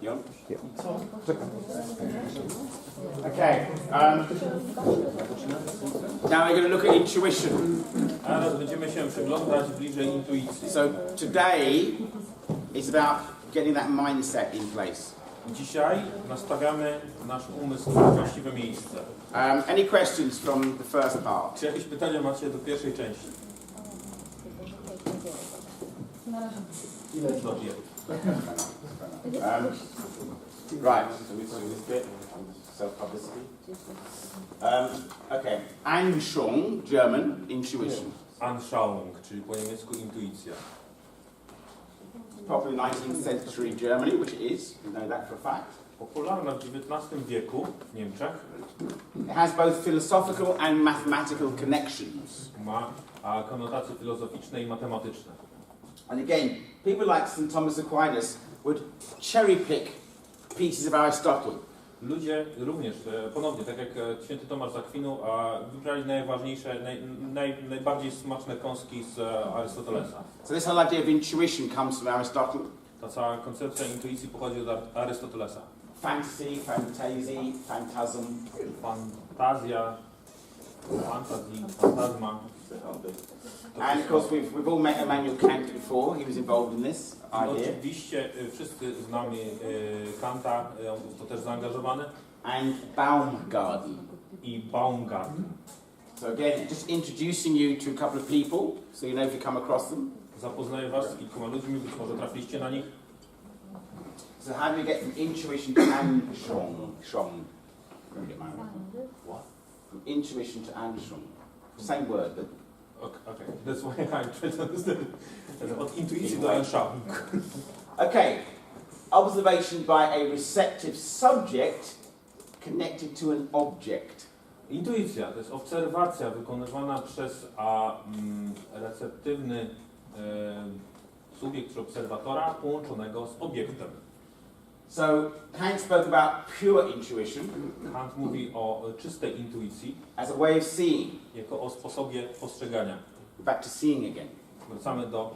You on? Yeah. Okay. Now we're going to look at intuition. Teraz będziemy się przyglądać bliżej intuicji. So today it's about getting that mindset in place. Dzisiaj nastawiamy nasz umysł w właściwe miejsce. Any questions from the first part? Czy jakieś pytania macie do pierwszej części? Not yet. Right. So we do this bit. Self-publicity. Okay. Anschauung, German, intuition. Anschauung, czyli po niemiecku intuicja. Probably 19th century Germany, which it is. We know that for a fact. Popularna w XIX wieku w Niemczech. It has both philosophical and mathematical connections. Ma konotacje filozoficzne i matematyczne. And again, people like St. Thomas Aquinas would cherry pick pieces of Aristotle. Ludzie również, ponownie, tak jak święty Tomasz z Akwinu, wybrali najważniejsze, najbardziej smaczne kąski z Arystotelesa. So this whole idea of intuition comes from Aristotle. Ta cała koncepcja intuicji pochodzi od Arystotelesa. Fantasy, fantasy, phantasm. Fantazja, fantazma. And of course we've all met Immanuel Kant before. He was involved in this idea. Oczywiście wszyscy znamy Kanta, on był w to też zaangażowany. And Baumgarten. I Baumgarten. So again, just introducing you to a couple of people, so you know if you come across them. Zapoznaję was z kilkoma ludźmi, być może trafiliście na nich. So how do we get from intuition to Anschauung? What? From intuition to Anschauung. Same word, but... Okay, that's why I'm trying to understand. Od intuicji do Anschauung. Okay, observation by a receptive subject connected to an object. Intuicja to jest obserwacja wykonywana przez receptywny subiekt czy obserwatora połączonego z obiektem. So Kant spoke about pure intuition. Kant mówi o czystej intuicji as a way of seeing. Jako o sposobie postrzegania. Back to seeing again. Wracamy do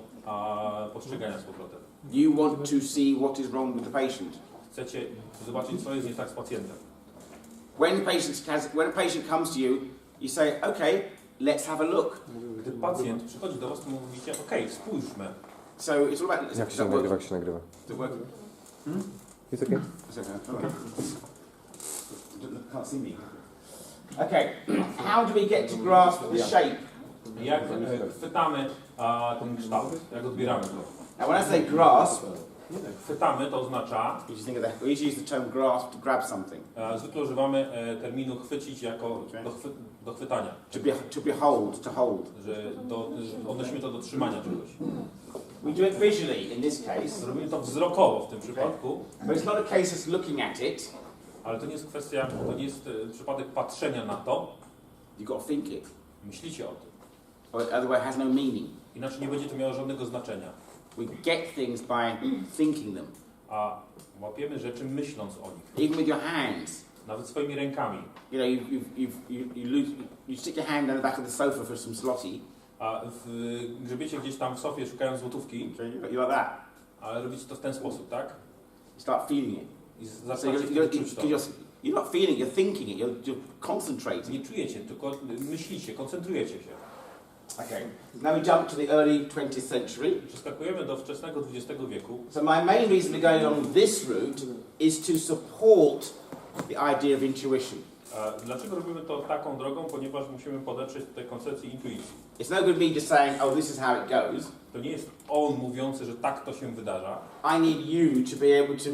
postrzegania z powrotem. You want to see what is wrong with the patient. Chcecie zobaczyć, co jest nie tak z pacjentem. When a patient comes to you, you say, okay, let's have a look. Gdy pacjent przychodzi do was, to mówicie, okay, spójrzmy. So it's all about... Jak się nagrywa, jak się nagrywa? It's okay. It's okay. Can't see me. Okay, how do we get to grasp the shape? Jak chwytamy ten kształt, jak odbieramy go? Now when I say grasp, chwytamy to oznacza... We usually use the term grasp to grab something. Zwykle używamy terminu chwycić jako do chwytania. To behold, to hold. Że odnosimy to do trzymania czegoś. We do it visually in this case. Robimy to wzrokowo w tym przypadku. But it's not a case of looking at it. Ale to nie jest kwestia, to nie jest przypadek patrzenia na to. You've got to think it. Myślicie o tym. Otherwise it has no meaning. Inaczej nie będzie to miało żadnego znaczenia. We get things by thinking them. A łapiemy rzeczy myśląc o nich. Even with your hands. Nawet swoimi rękami. You know, you stick your hand down the back of the sofa for some zloty. A grzebiecie gdzieś tam w sofie szukając złotówki. You like that. Ale robicie to w ten sposób, tak? You start feeling it. I You're not feeling it, you're thinking it, you're concentrating. Nie czujecie, tylko myślicie, koncentrujecie się. Okay. Now we jump to the early 20th century. Przeskakujemy do wczesnego XX wieku. So my main reason for going on this route is to support the idea of intuition. Dlaczego robimy to taką drogą? Ponieważ musimy podeprzeć tej koncepcji intuicji. It's no good me just saying, oh, this is how it goes. To nie jest on mówiący, że tak to się wydarza. I need you to be able to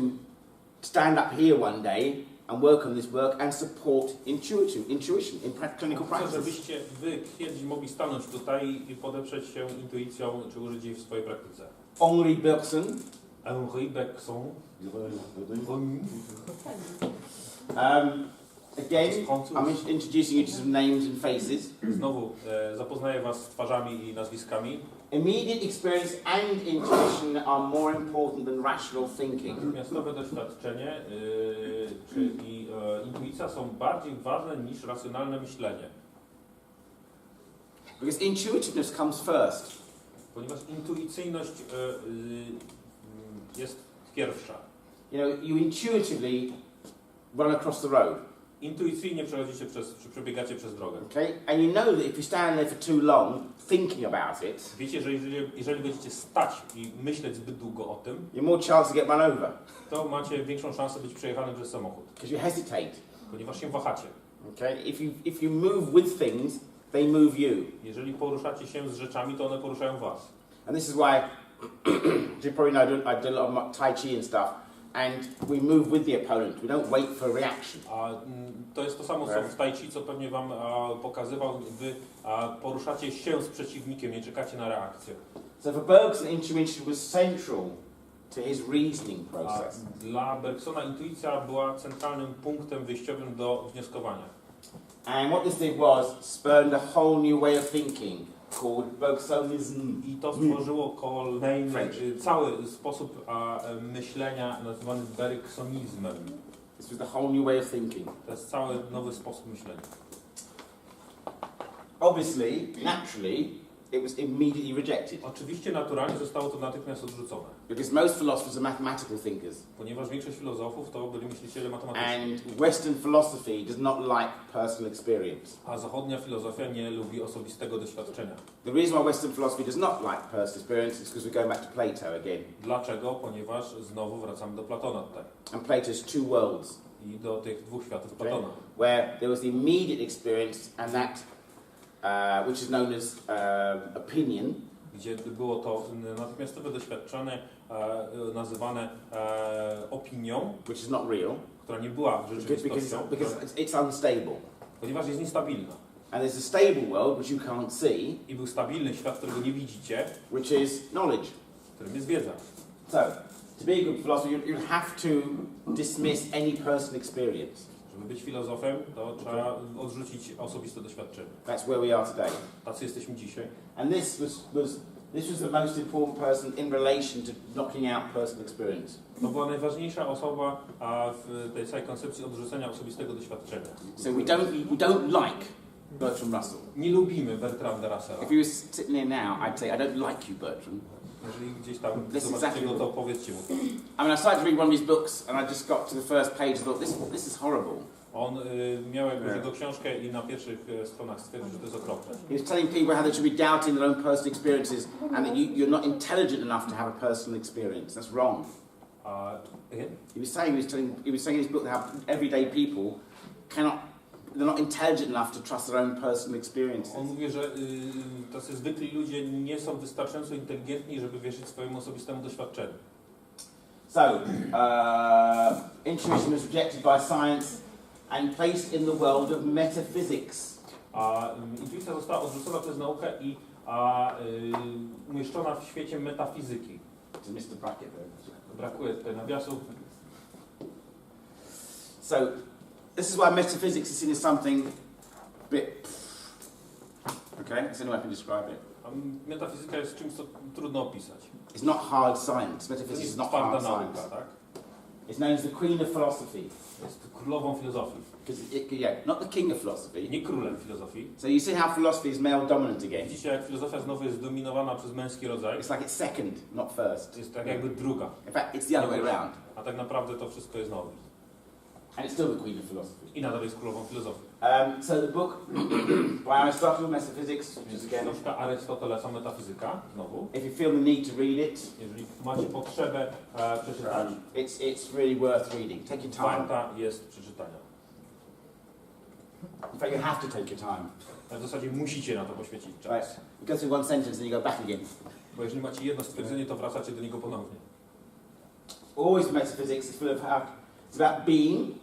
stand up here one day and work on this work and support intuition in clinical practice. Chcę, żebyście wy kiedyś mogli stanąć tutaj i podeprzeć się intuicją, czy użyć jej w swojej praktyce. Henri Bergson. Again, I'm introducing you to some names and faces. Znowu zapoznaję was z twarzami i nazwiskami. Immediate experience and intuition are more important than rational thinking. Natychmiastowe doświadczenie czyli intuicja są bardziej ważne niż racjonalne myślenie. Because intuitiveness comes first. Ponieważ intuicyjność jest pierwsza. You know, you intuitively run across the road. Intuicyjnie przebiegacie przez drogę. Okay? And you know that if you stand there for too long thinking about it, Wiecie, że jeżeli będziecie stać i myśleć zbyt długo o tym, you're more chance to get run over to macie większą szansę być przejechanym przez samochód, because you hesitate. ponieważ się wahacie. Okay? If you move with things, they move you. Jeżeli poruszacie się z rzeczami, to one poruszają was. And this is why, you probably know, I do a lot of Tai Chi and stuff, and we move with the opponent. We don't wait for a reaction. A to jest to samo co w Tai Chi, co pewnie wam pokazywał. Wy poruszacie się z przeciwnikiem, nie czekacie na reakcję. So for Bergson, intuition was central to his reasoning A process. dla Bergsona intuicja była centralnym punktem wyjściowym do wnioskowania. And what this did was spurned a whole new way of thinking called Bergsonism. I to stworzyło kolejny, French. cały sposób myślenia nazywany bergsonizmem. This was the whole new way of thinking. To jest cały nowy sposób myślenia. Obviously, naturally, it was immediately rejected Oczywiście naturalnie zostało to natychmiast odrzucone, because most philosophers are mathematical thinkers, ponieważ większość filozofów to byli myśliciele matematyczni, and Western philosophy does not like personal experience. a zachodnia filozofia nie lubi osobistego doświadczenia. The reason why Western philosophy does not like personal experience is because we're going back to Plato again. Dlaczego? Ponieważ znowu wracamy do Platona tutaj And Plato's two worlds, i do tych dwóch światów Platona, where there was the immediate experience and that which is known as opinion, gdzie było to natychmiastowe doświadczenie nazywane opinią, which is not real, która nie była because rzeczywistością, it's unstable. ponieważ jest niestabilna. And there's a stable world which you can't see, I był stabilny świat, którego nie widzicie, which is knowledge. którym jest wiedza. So, to be a good philosopher, you have to dismiss any personal experience. Żeby być filozofem, to trzeba odrzucić osobiste doświadczenie. That's where we are today. Tacy jesteśmy dzisiaj. And this was the most important person in relation to knocking out personal experience. To była najważniejsza osoba w tej całej koncepcji odrzucenia osobistego doświadczenia. So we don't like Bertrand Russell. Nie lubimy Bertranda Russella. If he was sitting here now, I'd say, I don't like you, Bertrand. Jeżeli gdzieś tam This is zobaczycie exactly go, to powiedzcie mu. I mean, I started to read one of his books, and I just got to the first page and thought, this is horrible. On miał jakąś jego książkę i na pierwszych stronach stwierdził, że to jest okropne. He was telling people how they should be doubting their own personal experiences, and that you're not intelligent enough to have a personal experience. That's wrong. He was saying in his book that everyday people they're not intelligent enough to trust their own personal experiences. On mówi, że tacy zwykli ludzie nie są wystarczająco inteligentni, żeby wierzyć swojemu osobistemu doświadczeniu. So, intuition was rejected by science and placed in the world of metaphysics. A intuicja została odrzucona przez naukę i umieszczona w świecie metafizyki. To Mr. Brackett there. Brakuje tutaj nawiasów. So, this is why metaphysics is seen as something a bit. Okay, that's the only way I can describe it. A metafizyka jest czymś, co trudno opisać. It's not hard science. To Metaphysics jest is not twarda hard nauka, science. tak? It's known as the queen of philosophy. Jest królową filozofii. Not the king of philosophy. Nie królem filozofii. So you see how philosophy is male dominant again. Widzicie, jak filozofia znowu jest zdominowana przez męski rodzaj. It's like it's second, not first. Jest tak jakby druga. In fact, it's the other way around. A tak naprawdę to wszystko jest nowe. And it's still the queen of philosophy. I nadal jest królową filozofii. So the book by Aristotle, Metaphysics, which is again, Książka Arystotelesa, Metafizyka, znowu. if you feel the need to read it, Jeżeli macie potrzebę przeczytać, it's really worth reading. Take your time. warta jest przeczytania. In fact, you have to take your time. W zasadzie musicie na to poświęcić czas. Right? You go through one sentence and you go back again. Bo jeżeli macie jedno stwierdzenie, to wracacie do niego ponownie. Always metaphysics is full of how it's about being,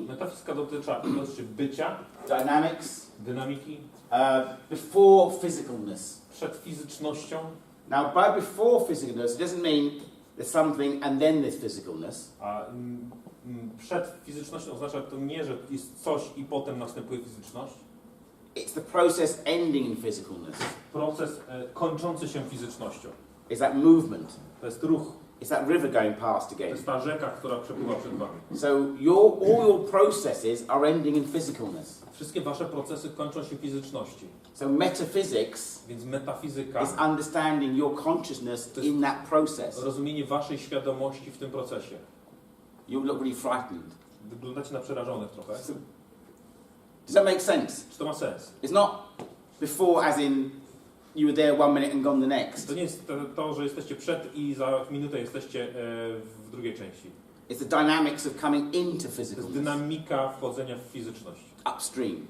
Metafizyka dotyczy bycia, dynamics, dynamiki, before physicalness. przed fizycznością. Now, by before physicalness, it doesn't mean there's something and then there's physicalness. A przed fizycznością oznacza to nie, że jest coś i potem następuje fizyczność. It's the process ending in physicalness. Proces kończący się fizycznością. It's that movement. To jest ruch. It's that river going past To again. jest ta rzeka, która przepływa przed wami. So all your processes are ending in physicalness. Wszystkie wasze procesy kończą się fizyczności. So metaphysics Więc metafizyka is understanding your consciousness in that process. rozumienie waszej świadomości w tym procesie. you look really frightened. Wyglądacie na przerażonych trochę. Does that make sense? Czy to ma sens? It's not before as in you were there 1 minute and gone the next. To nie jest to, że jesteście przed i za minutę jesteście w drugiej części. It's the dynamics of coming into To jest physicalness. dynamika wchodzenia w fizyczność. Upstream.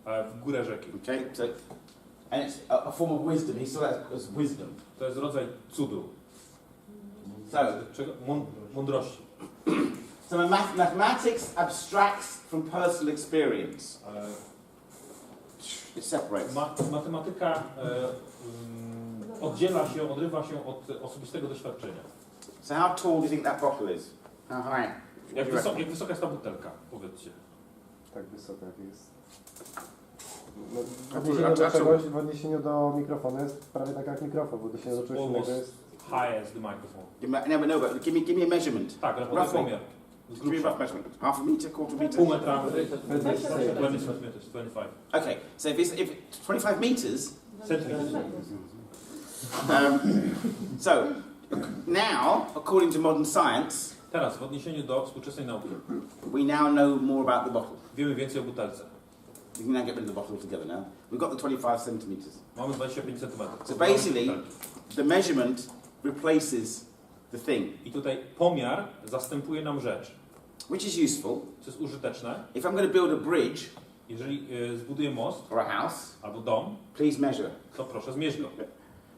W górę rzeki. Okay? So, and it's a form of wisdom. He saw that as wisdom. To jest rodzaj cudu. So, Czego? Mądrości. so mathematics abstracts from personal experience. It separates. Matematyka oddziela się, odrywa się od osobistego doświadczenia. So how tall do you think that bottle is? How high? Jak wysoka jest ta butelka? Powiedzcie. Tak wysoka jak jest. W odniesieniu do mikrofonu jest prawie tak jak mikrofon, w odniesieniu do czegoś innego jest... High as the microphone. No, but give me a measurement. Tak, ale podaj pomiar. Give me a rough measurement. Half a meter, quarter meter? Pół metra. 20 centimeters, 25. Okay, so if 25 meters. Centimeters. So now, according to modern science, Teraz, w odniesieniu do współczesnej nauki, we now know more about the bottle. wiemy więcej o butelce. We can now get rid of the bottle altogether now. We've got the 25 centimeters. Mamy 25 centimetrów. So basically, the measurement replaces the thing, I tutaj pomiar zastępuje nam rzecz, which is useful. co jest użyteczne. If I'm going to build a bridge Jeżeli zbuduję most or a house, albo dom, please measure. to proszę zmierz go.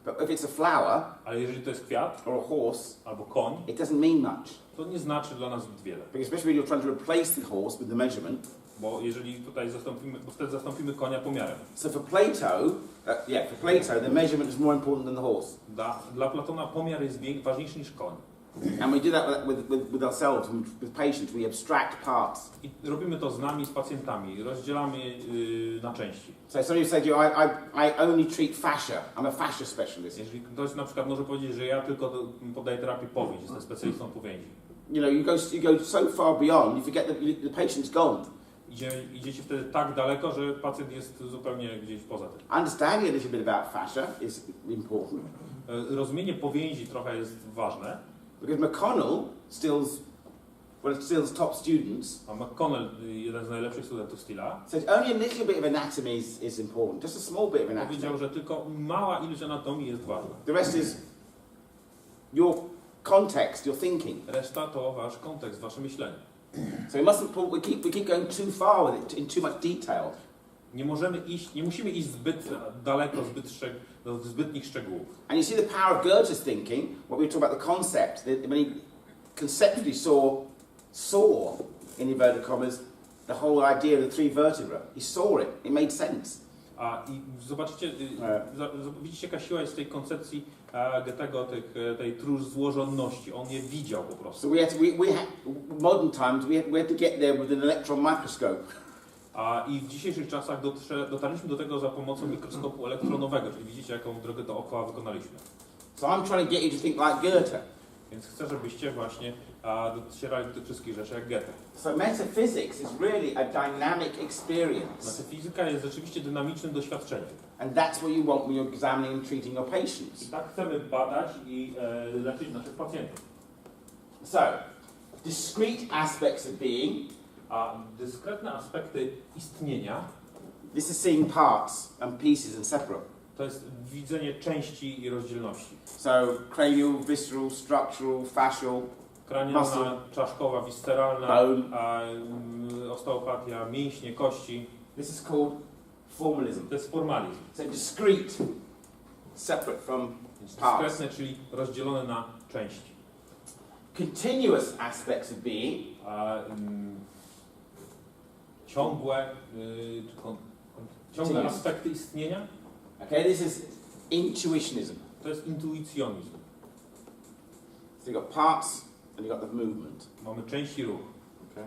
But if it's a flower Ale jeżeli to jest kwiat or a horse, albo koń, it doesn't mean much. to nie znaczy dla nas zbyt wiele. Because especially when you're trying to replace the horse with the measurement. Bo jeżeli tutaj zastąpimy, bo wtedy zastąpimy konia pomiarem. So for Plato, for Plato, the measurement is more important than the horse. Dla Platona pomiar jest ważniejszy niż koń. And we do that with ourselves, with patients. We abstract parts. I robimy to z nami, z pacjentami. Rozdzielamy na części. So somebody said to you, I only treat fascia. I'm a fascia specialist. Jeżeli ktoś na przykład może powiedzieć, że ja tylko podaję terapię powięzi, jestem specjalistą powięzi. You know, you go so far beyond, you forget that the patient's gone. Idziecie wtedy tak daleko, że pacjent jest zupełnie gdzieś poza tym. Understanding a little bit about fascia is important. Rozumienie powięzi trochę jest ważne. Because McConnell stills top students. A McConnell, jeden z najlepszych studentów Steela, Said only a little bit of anatomy is important, just a small bit of anatomy. powiedział, że tylko mała ilość anatomii jest ważna. The rest is your context, your thinking. Reszta to wasz kontekst, wasze myślenie. So we keep going too far with it, in too much detail. Nie musimy iść zbyt daleko, do zbytnich szczegółów. And you see the power of Goethe's thinking, what we talk about the concept, when he conceptually saw, in inverted commas, the whole idea of the three vertebrae. He saw it, it made sense. I zobaczcie, widzicie jaka siła jest w tej koncepcji Goethego, tej trójzłożoności. On je widział po prostu. So modern times, we had to get there with an electron microscope. I w dzisiejszych czasach dotarliśmy do tego za pomocą mikroskopu elektronowego, czyli widzicie jaką drogę dookoła wykonaliśmy. So I'm trying to get you to think like Goethe. Więc chcę, żebyście właśnie docierali do tych wszystkich rzeczy jak Goethe. So metaphysics is really a dynamic experience. Metafizyka jest rzeczywiście dynamicznym doświadczeniem. And that's what you want when you're examining and treating your I patients. tak chcemy badać i leczyć naszych pacjentów. So, discrete aspects of being. A dyskretne aspekty istnienia This is seeing parts and pieces and separate. to jest widzenie części i rozdzielności. So, cranial, visceral, structural, fascial, Kranialna, czaszkowa, visceralna, bone. Osteopatia, mięśnie, kości. This is called formalism. To jest formalizm. So discrete, separate from parts. Dyskretne, czyli rozdzielone na części. Continuous aspects of being. Ciągłe aspekty istnienia Okay, this is intuitionism. to jest intuicjonizm. So you've got parts and you've got the movement. Mamy część i ruch. Okay.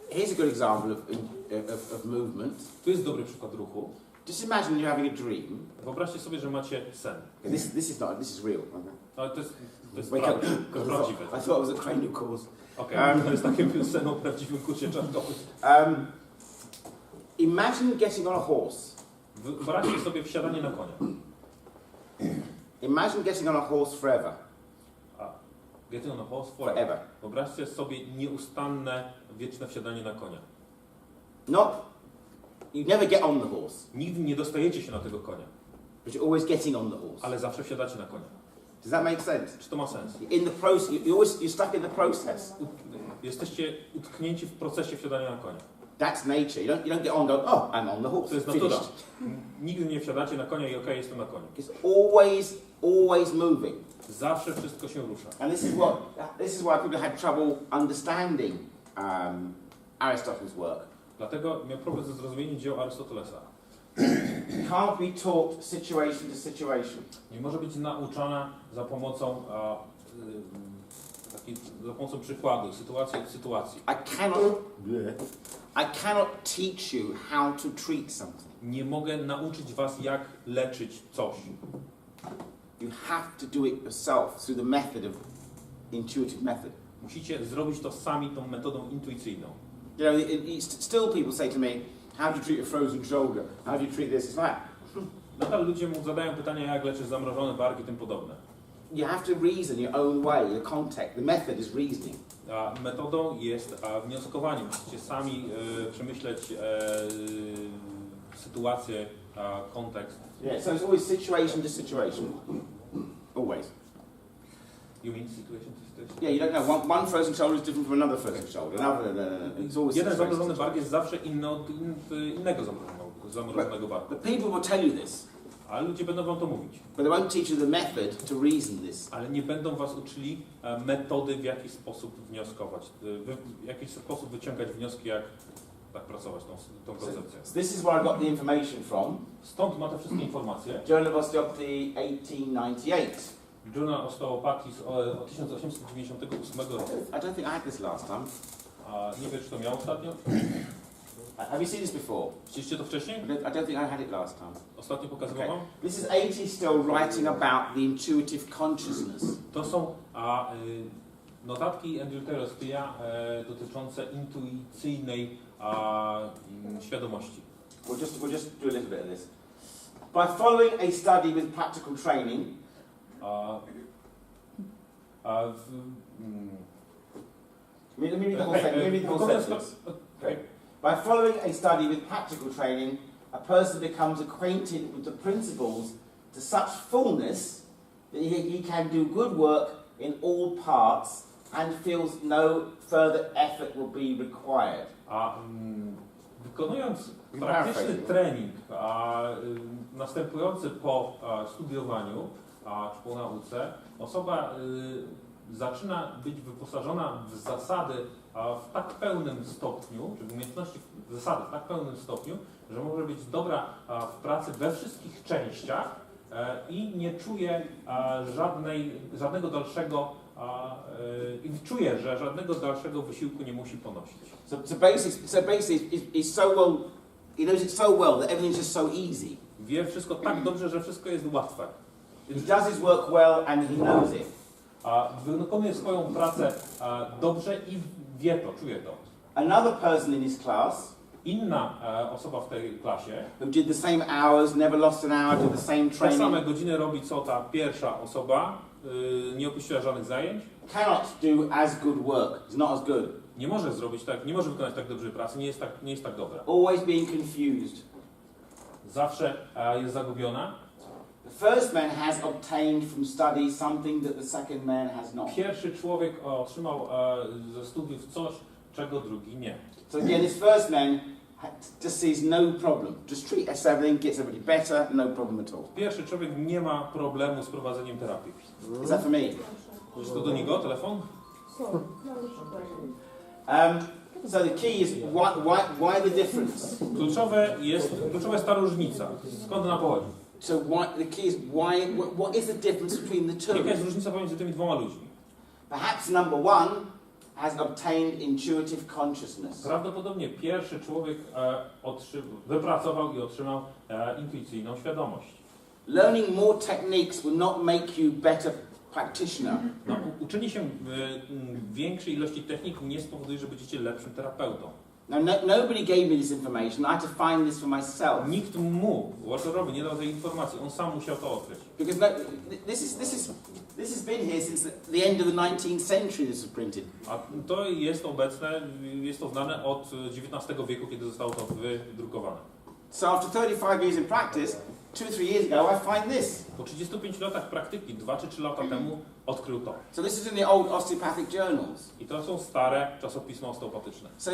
Here's a good example of movement. Tu jest dobry przykład ruchu. Just imagine you're having a dream. Wyobraźcie sobie, że macie sen. Okay, this is real. Okay. Ale to jest Wake up. prawdziwe. I thought it was a cranial cause. To jest takie sen o prawdziwym kursie czaszkowym. Imagine getting on a horse. Wyobraźcie sobie wsiadanie na konia. Imagine getting on a horse forever. Getting on a horse forever. forever. Wyobraźcie sobie nieustanne, wieczne wsiadanie na konia. You never get on the horse, Nigdy nie dostajecie się na tego konia, but you're always getting on the horse. ale zawsze wsiadacie na konia. Does that make sense? Czy to ma sens? In the process, you're stuck in the process. Jesteście utknięci w procesie wsiadania na konia. That's nature. You don't get on and go, oh, I'm on the horse. To jest natura. Finished. Nigdy nie wsiadacie na konia i okej, jestem na koniu. It's always moving. Zawsze wszystko się rusza. And this is why people had trouble understanding Aristotle's work. Dlatego miał problem ze zrozumieniem dzieł Arystotelesa. Can't be taught situation to situation. Nie może być nauczana za pomocą za pomocą przykładu, sytuacji od sytuacji. I cannot teach you how to treat something. Nie mogę nauczyć was, jak leczyć coś. You have to do it yourself through the method of intuitive method. Musicie zrobić to sami tą metodą intuicyjną. You know, still people say to me, how do you treat a frozen shoulder? How do you treat this? It's like, Nadal ludzie mu zadają pytania, jak leczyć zamrożone barki i tym podobne. you have to reason your own way, your context. The method is reasoning. A metodą jest wnioskowanie. Musicie sami przemyśleć sytuację, kontekst. Yeah, so it's always situation to situation. Always. You mean situation to situation? Yeah, you don't know. One frozen shoulder is different from another frozen shoulder. It's always Jeden situation zamrożony to bark situation. jest zawsze inny od innego zamrożonego barku. But people will tell you this, Ale ludzie będą wam to mówić. but they won't teach you the method to reason this. Ale nie będą was uczyli metody, w jaki sposób wnioskować, w jaki sposób wyciągać wnioski, jak tak pracować tą koncepcję. So this is where I got the information from. Stąd ma te wszystkie informacje. Journal of Osteopathy, 1898. Journal Osteopathii od 1898 roku. I don't think I had this last time. Nie wiem, czy to miał ostatnio. Have you seen this before? Widzieliście to wcześniej? I don't think I had it last time. Ostatnio pokazywał Okay. wam? This is 80 still writing about the intuitive consciousness. To są notatki Andrew Terrell-Speya dotyczące intuicyjnej świadomości. We'll just do a little bit of this. By following a study with practical training, let me read the whole sentence. Okay. By following a study with practical training, a person becomes acquainted with the principles to such fullness that he can do good work in all parts and feels no further effort will be required. Wykonując praktyczny trening następujący po studiowaniu czy po nauce, osoba zaczyna być wyposażona w zasady w tak pełnym stopniu, czy w umiejętności zasady w tak pełnym stopniu, że może być dobra w pracy we wszystkich częściach i nie czuje żadnego dalszego i czuje, że żadnego dalszego wysiłku nie musi ponosić. So basically, he's so well, he knows it so well that everything's just so easy. Wie wszystko tak dobrze, że wszystko jest łatwe. He does his work well and he knows it. Wykonuje swoją pracę dobrze i wie to, czuje to. Another person in his class Inna osoba w tej klasie who did the same hours, never lost an hour, did the same te training, same godziny robi co ta pierwsza osoba, nie opuściła żadnych zajęć, cannot do as good work. It's not as good. nie może zrobić tak, nie może wykonać tak dobrze pracy, nie jest tak dobra. Always being confused. Zawsze jest zagubiona. The first man has obtained from study something that the second man has not. Pierwszy człowiek otrzymał ze studiów coś, czego drugi nie. So again, this first man just sees no problem. Just treats everything, gets everybody better, no problem at all. Pierwszy człowiek nie ma problemu z prowadzeniem terapii. Is that for me? Czy to do niego telefon? So the key is why the difference? Kluczowa jest ta różnica. Skąd ona pochodzi? So the key is what is the difference between the two? Jaka jest różnica pomiędzy tymi dwoma ludźmi? Perhaps number one has obtained intuitive consciousness. Prawdopodobnie pierwszy człowiek wypracował i otrzymał intuicyjną świadomość. Learning more techniques will not make you better practitioner. No, uczenie się większej ilości technik nie spowoduje, że będziecie lepszym terapeutą. Now, nobody gave me this information. I had to find this for myself. Nikt mu, Walterowi, nie dał tej informacji, on sam musiał to odkryć. Because this has been here since the end of the 19th century. This was printed. A to jest obecne, jest to znane od XIX wieku, kiedy zostało to wydrukowane. So after 35 years in practice, 2 or 3 years ago, I find this. Po 35 latach praktyki, 2 czy 3 lata temu, odkrył to. So this is in the old osteopathic journals. I to są stare czasopisma osteopatyczne. So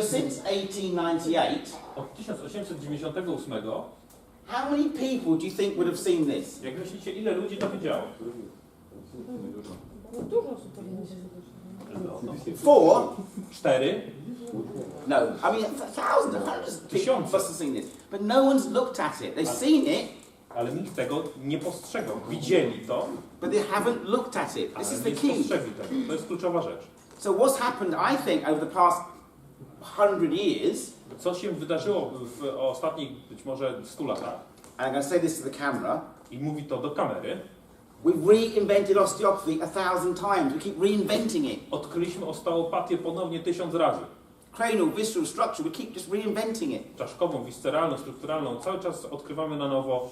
since 1898, Od 1898, how many people do you think would have seen this? jak myślicie, ile ludzi to widziało? Dużo osób powinno się zobaczyć. 4? 4? No, I mean thousands, hundreds of people Tysiące. must have seen this. But no one's looked at it. They've seen it, Ale nikt tego nie postrzegał. Widzieli to, but they haven't looked at it. This ale is the nie key. spostrzegli tego. To jest kluczowa rzecz. So what's happened, I think, over the past 100 years, Co się wydarzyło w ostatnich być może 100 latach, and I'm going to say this to the camera, i mówi to do kamery, we've reinvented osteopathy 1,000 times. We keep reinventing it. odkryliśmy osteopatię ponownie 1000 razy. Cranial, visceral structure, we keep just reinventing it. Czaszkową, visceralną, strukturalną. Cały czas odkrywamy na nowo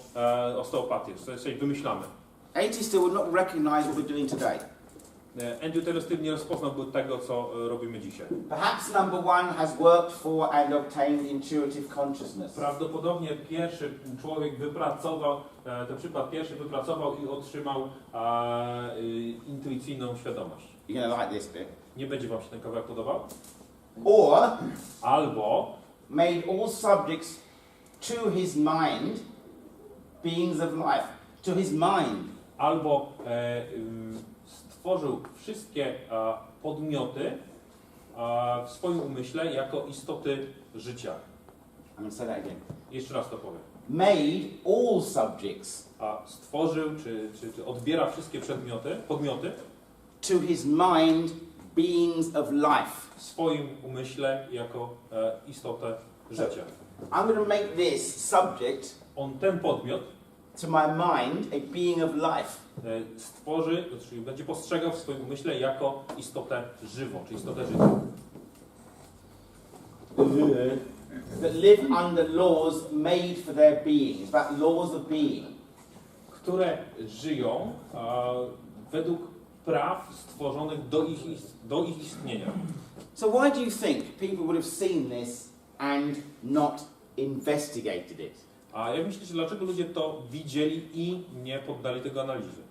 osteopatię, w sensie wymyślamy. AT still would not recognize what we're doing today. Andrew Taylor Still nie rozpoznałby tego, co robimy dzisiaj. Perhaps number one has worked for and obtained intuitive consciousness. Prawdopodobnie pierwszy człowiek wypracował, ten przykład pierwszy wypracował i otrzymał intuicyjną świadomość. You're going to like this bit. Nie będzie wam się ten kawałek podobał? Or Albo made all subjects to his mind beings of life. To his mind. albo stworzył wszystkie podmioty w swoim umyśle jako istoty życia. I'm going to say that again. Jeszcze raz to powiem. Made all subjects Stworzył, czy odbiera wszystkie podmioty to his mind beings of life. w swoim umyśle jako istotę życia. I'm going to make this subject Ten podmiot to my mind a being of life. stworzy, czyli będzie postrzegał w swoim umyśle jako istotę żywą, czy istotę życia. That live under laws made for their being. It's about laws of being. Które żyją według praw stworzonych do ich istnienia. So why do you think people would have seen this and not investigated it? A jak myślicie, dlaczego ludzie to widzieli i nie poddali tego analizy?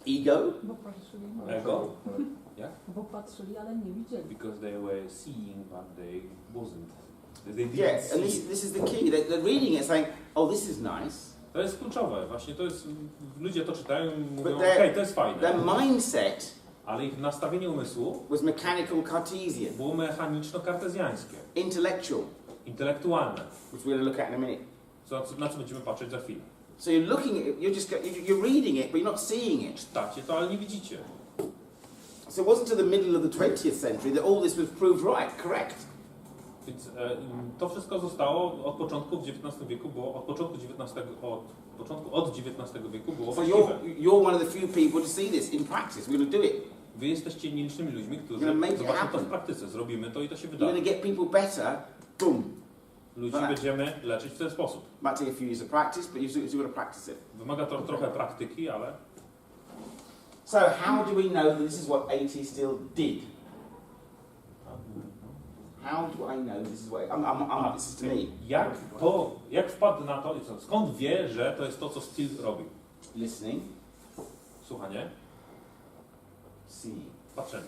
Ego? Bo patrzyli, Ego? Jak? bo patrzyli, ale nie widzieli. Because they were seeing, but they wasn't. They didn't Yes, and see. this is the key. They're reading it saying, oh, this is nice. To jest kluczowe, właśnie to jest, ludzie to czytają i mówią, But their- okej, to jest fajne. Their mindset Ale ich nastawienie umysłu was mechanical Cartesian, było mechaniczno-kartezjańskie, intellectual, intelektualne, which we're going to look at in a minute. na co będziemy patrzeć za chwilę. So you're looking at it, you're reading it, but you're not seeing it. Czytacie to, ale nie widzicie. So it wasn't to the middle of the 20th century that all this was proved right, correct. Więc to wszystko zostało od początku w XIX wieku, było od początku XIX wieku było So właściwe. you're one of the few people to see this in practice. We're going to do it. Wy jesteście nielicznymi ludźmi, którzy You're gonna make it zobaczą to happen. w praktyce. Zrobimy to i to się You're going wydarzy. to get people better. Boom. Ludzi Right. będziemy leczyć w ten sposób. Might take a few years of practice, but you've got to practice it. Wymaga to trochę praktyki, ale So how do we know that this is what A.T. Still did? How do I know this is what this is to me? jak wpadł na to, skąd wie, że to jest to, co Still robi? Listening, Słuchanie, seeing. patrzenie.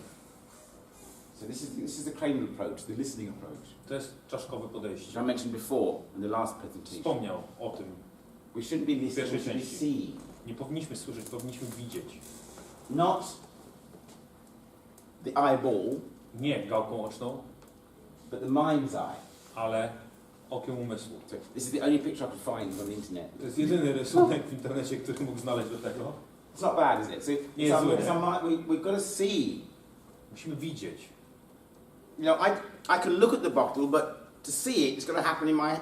So this is the cranial approach, the listening approach, To jest czaszkowe which podejście. I mentioned before in the last presentation. Wspomniał o tym. We shouldn't be listening, we Pierwszej should be części. seeing. Nie powinniśmy słyszeć, powinniśmy widzieć. Not the eyeball, Nie gałką oczną, but the mind's eye. ale okiem umysłu. So this is the only picture I could find on the internet. To jest jedyny rysunek w internecie, który mógł znaleźć do tego. It's not bad, is it? So, Nie jest zły, nie? we've got to see. Musimy widzieć. You know, I can look at the bottle, but to see it, it's going to happen in my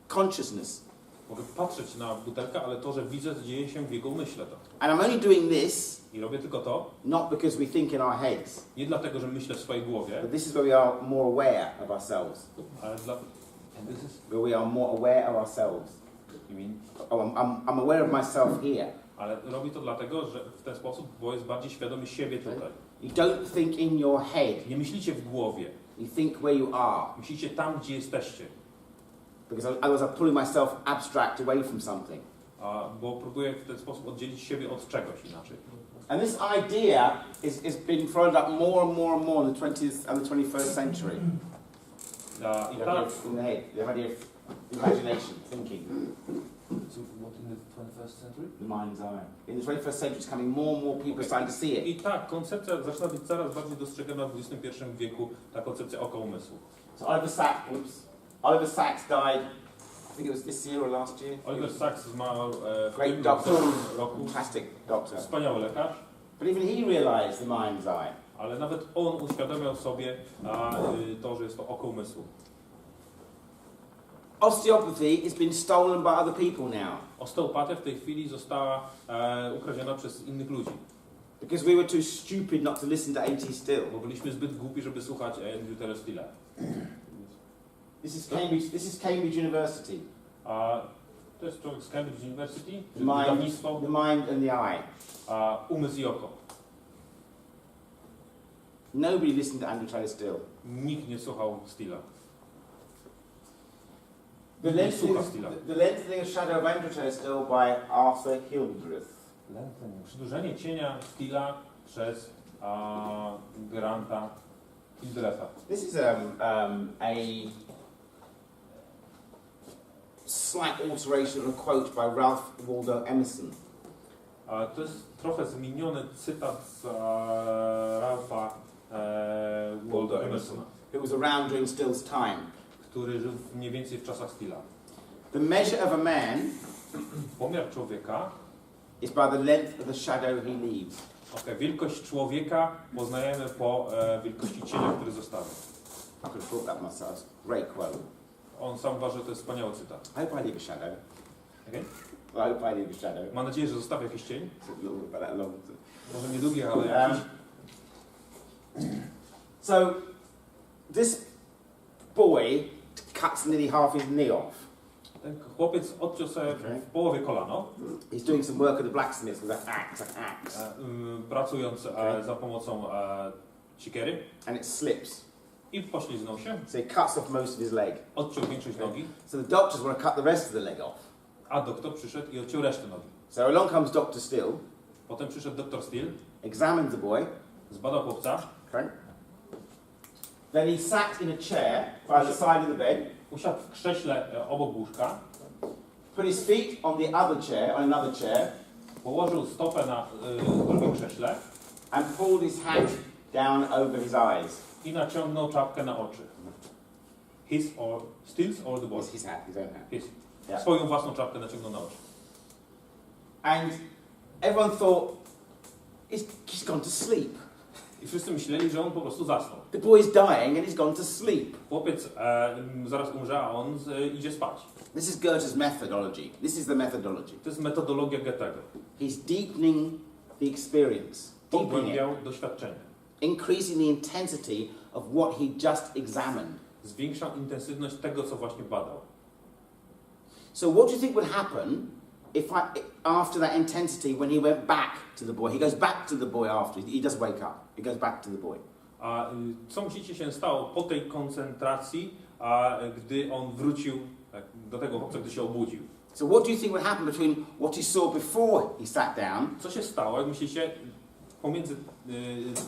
consciousness. Mogę patrzeć na butelkę, ale to, że widzę, dzieje się w jego umyśle. To. And I'm only doing this I robię tylko to, not because we think in our heads, nie dlatego, że myślę w swojej głowie, but this is where we are more aware of ourselves. ale And this is, Where we are more aware of ourselves. you mean? Oh, I'm aware of myself here. Ale robi to dlatego, że w ten sposób, bo jest bardziej świadomy siebie tutaj. You don't think in your head. Nie myślicie w głowie, You think where you are. myślicie tam, gdzie jesteście. Because otherwise I'm pulling myself abstract away from something. Bo próbuję w ten sposób oddzielić siebie od czegoś inaczej. And this idea is been thrown up more and more and more in the 20th and the 21st century. I The tak, idea of, in the head, the idea of imagination, thinking, so what in the 21st century? the mind's eye. In the 21st century, it's coming more and more people are starting to see it. I tak, koncepcja zaczyna być coraz bardziej dostrzegana w XXI wieku, ta koncepcja oka umysłu. So Oliver Sacks died, I think it was this year or last year. Oliver Sacks zmarł w Great tym doctor, roku. fantastic doctor. Wspaniały lekarz, But even he realised the mind's eye. ale nawet on uświadamiał sobie to, że jest to oko umysłu. Osteopathy has been stolen by other people now. Osteopatia w tej chwili została ukradziona przez innych ludzi. Because we were too stupid not to listen to A.T. Still. Bo byliśmy zbyt głupi, żeby słuchać Andrew Steele. This is Cambridge University. To jest człowiek z Cambridge University, The mind, wydawnictwo, the mind and the eye. umysł i oko. Nobody listened to Andrew Taylor Still. Nikt nie słuchał Steela. The lengthening of Shadow of Andrew Taylor Still by Arthur Hildreth. Przedłużenie cienia Steela przez Granta Hildretha. This is a slight alteration of a quote by Ralph Waldo Emerson. To jest trochę zmieniony cytat z Ralpha Waldo Emersona, Who was around during Still's time. który żył mniej więcej w czasach Steela. The measure of a man Pomiar człowieka, is by the length of the shadow he leaves. wielkość człowieka poznajemy po wielkości cienia, który zostawia. I could have thought that myself. Great quote. On sam uważa, że to jest wspaniały cytat. I hope I leave a shadow. Okay? I hope I leave a shadow. Mam nadzieję, że zostawia jakiś cień. It's a little bit that long. Może niedługi, ale jakiś. So, this boy cuts nearly half his knee off. Ten chłopiec odciął sobie w połowie kolano, He's doing some work at the blacksmith with an axe. pracując za pomocą siekiery And it slips. i poślizgnął się, So he cuts off most of his leg. odciął większość nogi, So the doctors want to cut the rest of the leg off. a doktor przyszedł i odciął resztę nogi. So along comes Dr. Still, Potem przyszedł doktor Steele, examined the boy. zbadał chłopca, Okay. Then he sat in a chair by the side of the bed, usiadł w krześle obok łóżka, put his feet on the other chair, on another chair, położył stopę na drugim krześle and pulled his hat down over his eyes. i naciągnął czapkę na oczy. Steele's or the boy? His hat, his own hat. His. Yeah. Swoją własną czapkę naciągnął na oczy. And everyone thought, he's gone to sleep. I wszyscy myśleli, że on po prostu zasnął. The boy's dying and he's gone to sleep. Chłopiec zaraz umrze, a on idzie spać. This is Goethe's methodology. This is the methodology. To jest metodologia Goethego. He's deepening the experience, deepening it, Pogłębiał doświadczenie. increasing the intensity of what he just examined. Zwiększał intensywność tego, co właśnie badał. So what do you think would happen after that intensity when he went back to the boy? He goes back to the boy after. He does wake up. He goes back to the boy. A co myślicie się stało po tej koncentracji, gdy on wrócił do tego chłopca, gdy się obudził? So what do you think would happen between what he saw before he sat down Co się stało, jak myślicie, pomiędzy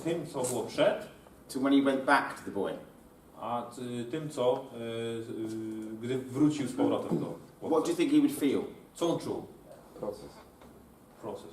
tym, co było przed, to when he went back to the boy? a tym, co gdy wrócił z powrotem do What do chłopca? you think he would feel? Co on czuł? Proces.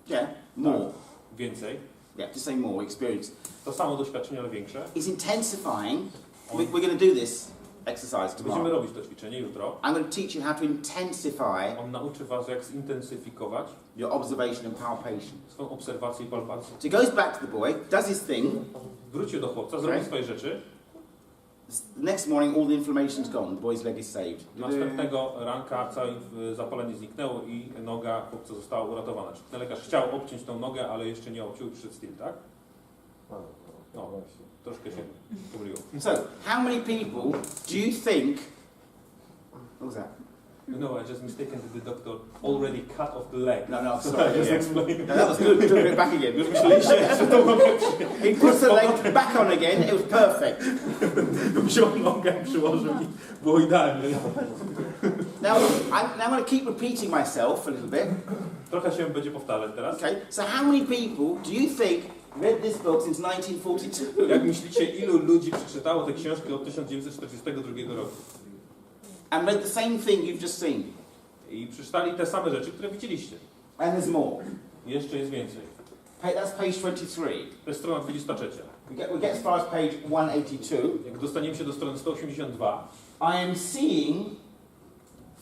Yeah, more. Więcej. Yeah, just say more experience. To samo doświadczenie, ale większe. He's intensifying. We're going to do this exercise Będziemy tomorrow. robić to ćwiczenie jutro. I'm going to teach you how to intensify On nauczy was, jak zintensyfikować your observation and palpation. swoją obserwację i palpację. So he goes back to the boy, does his thing. Wrócił do chłopca, zrobił swoje rzeczy. The next morning, all the inflammation's gone. The boy's leg is saved. Następnego ranka całe zapalenie zniknęło i noga chłopca została uratowana. Czyli ten lekarz chciał obciąć tą nogę, ale jeszcze nie obciął i przyszedł z tym, tak? No, troszkę się pomyliło. So, how many people do you think... What was that? No, I just mistaken that the doctor already cut off the leg. No, sorry. Just Yeah. explain. No, that was good. Took it back again. He puts the leg back on again. It was perfect. Wziął nogę, przyłożył i było idealnie. Now I'm going to keep repeating myself a little bit. Trochę się będzie powtarzać teraz. Okay. So how many people do you think read this book since 1942? Jak myślicie, ilu ludzi przeczytało te książki od 1942 roku? And read the same thing you've just seen? I przeczytali te same rzeczy, które widzieliście. And there's more. I jeszcze jest więcej. That's page 23. To jest strona 23. We get as far as page 182. Jak dostaniemy się do strony 182, I am seeing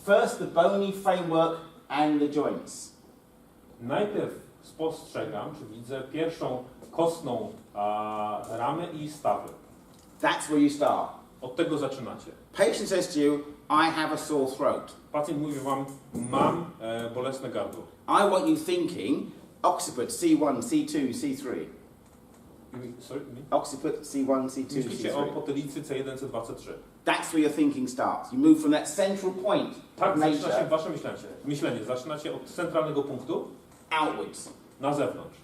first the bony framework and the joints. najpierw spostrzegam, czy widzę pierwszą kostną ramę i stawy. That's where you start. Od tego zaczynacie. Patient says to you, I have a sore throat. Pacjent mówi wam, mam bolesne gardło. I want you thinking occiput C1, C2, C3. Sorry? Occiput C1, C2, Myślicie o C3. potylicy C1, C2, C3. That's where your thinking starts. You move from that central point Tak of zaczyna się nature wasze myślenie. Zaczynacie od centralnego punktu outwards na zewnątrz,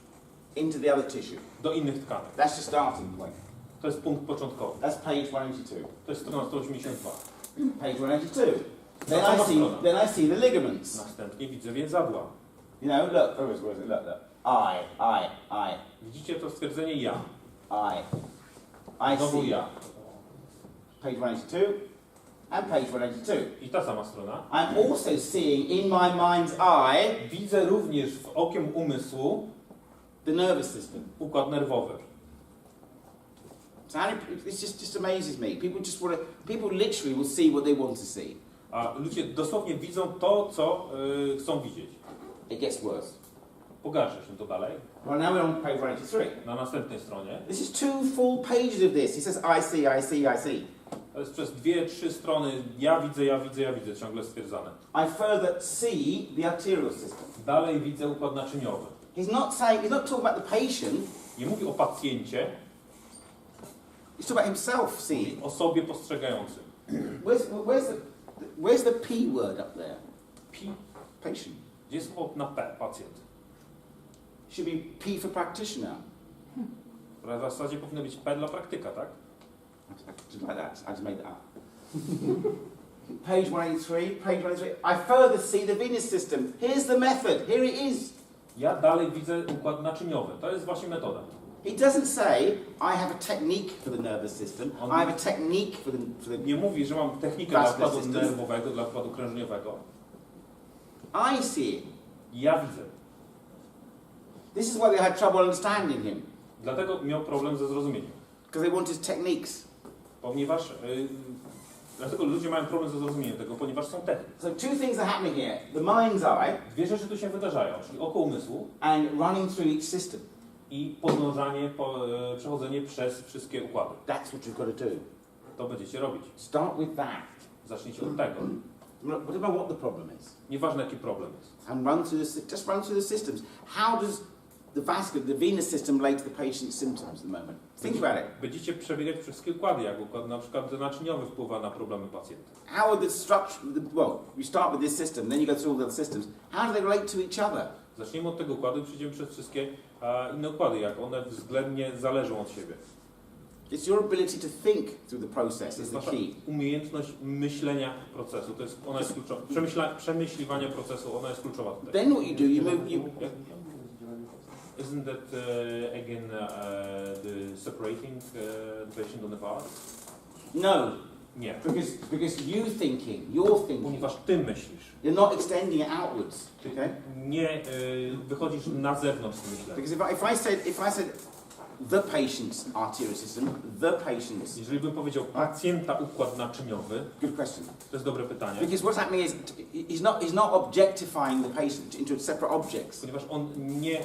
into the other tissue. do innych tkanek. That's your starting point. To jest punkt początkowy. That's page 182. To jest strona 182. Page 182. Sama strona. Then I see the ligaments. Następnie widzę więzadła. You know, look, where is it? Look. I. Widzicie to stwierdzenie ja. I Znowu see. ja. Page 182 and page 182. I ta sama strona. I'm also seeing in my mind's eye Widzę również w okiem umysłu the nervous system. układ nerwowy. So it just amazes me. People literally will see what they want to see. A ludzie dosłownie widzą to, co chcą widzieć. It gets worse. Pogarsza się to dalej. Well, now we're on page 183. Na następnej stronie. This is 2 full pages of this. He says, I see. To jest przez 2-3 strony ja widzę, ciągle stwierdzane. I further see the arterial system. Dalej widzę układ naczyniowy. He's not talking about the patient. Nie mówi o pacjencie, He's talking about himself seeing. o sobie postrzegającym. Where's the P word up there? P. Patient. Gdzie jest słowo na P? Pacjent. Should be P for practitioner. W zasadzie powinno być P dla praktyka, tak? Just like that. I just made that up. Page 183. Page 183. I further see the venous system. Here's the method. Here it is. Ja dalej widzę układ naczyniowy. To jest właśnie metoda. He doesn't say, I have a technique for the nervous system. I have a technique for the Nie mówi, że mam technikę dla układu nerwowego, dla układu krążeniowego. I see it. Ja widzę. This is why they had trouble understanding him. Dlatego miał problem ze zrozumieniem. Because they wanted techniques. Ponieważ... dlatego ludzie mają problem ze zrozumieniem tego, ponieważ są techniki. So 2 things are happening here. The mind's eye 2 rzeczy tu się wydarzają, czyli oko umysłu and running through each system. i podążanie, przechodzenie przez wszystkie układy. That's what you've got to do. To będziecie robić. Start with that. Zacznijcie od tego. Whatever what the problem is. Nieważne jaki problem jest. And run through the systems. How does the venous system relate to the patient's symptoms at the moment? Think about it. Będziecie przebiegać przez wszystkie układy, jak układ na przykład naczyniowy wpływa na problemy pacjenta. How are the structure, you start with this system, then you go through all the other systems. How do they relate to each other? Zacznijmy od tego układu i przejdziemy przez wszystkie inne układy, jak one względnie zależą od siebie. It's your ability to think through the process is the Nasza key. umiejętność myślenia procesu, ona jest kluczowa. Przemyśliwania procesu, ona jest kluczowa tutaj. Then what you do, you move, Isn't that again the separating the patient on the part? no, Nie. because you're thinking, Ponieważ ty myślisz. you're not extending it outwards, okay? Nie wychodzisz na zewnątrz z tym myśleniem. Because if I said the patient's arterial system, the patient's, Jeżeli bym powiedział pacjenta układ naczyniowy, good question. to jest dobre pytanie, Because what's happening is he's not objectifying the patient into separate objects. ponieważ on nie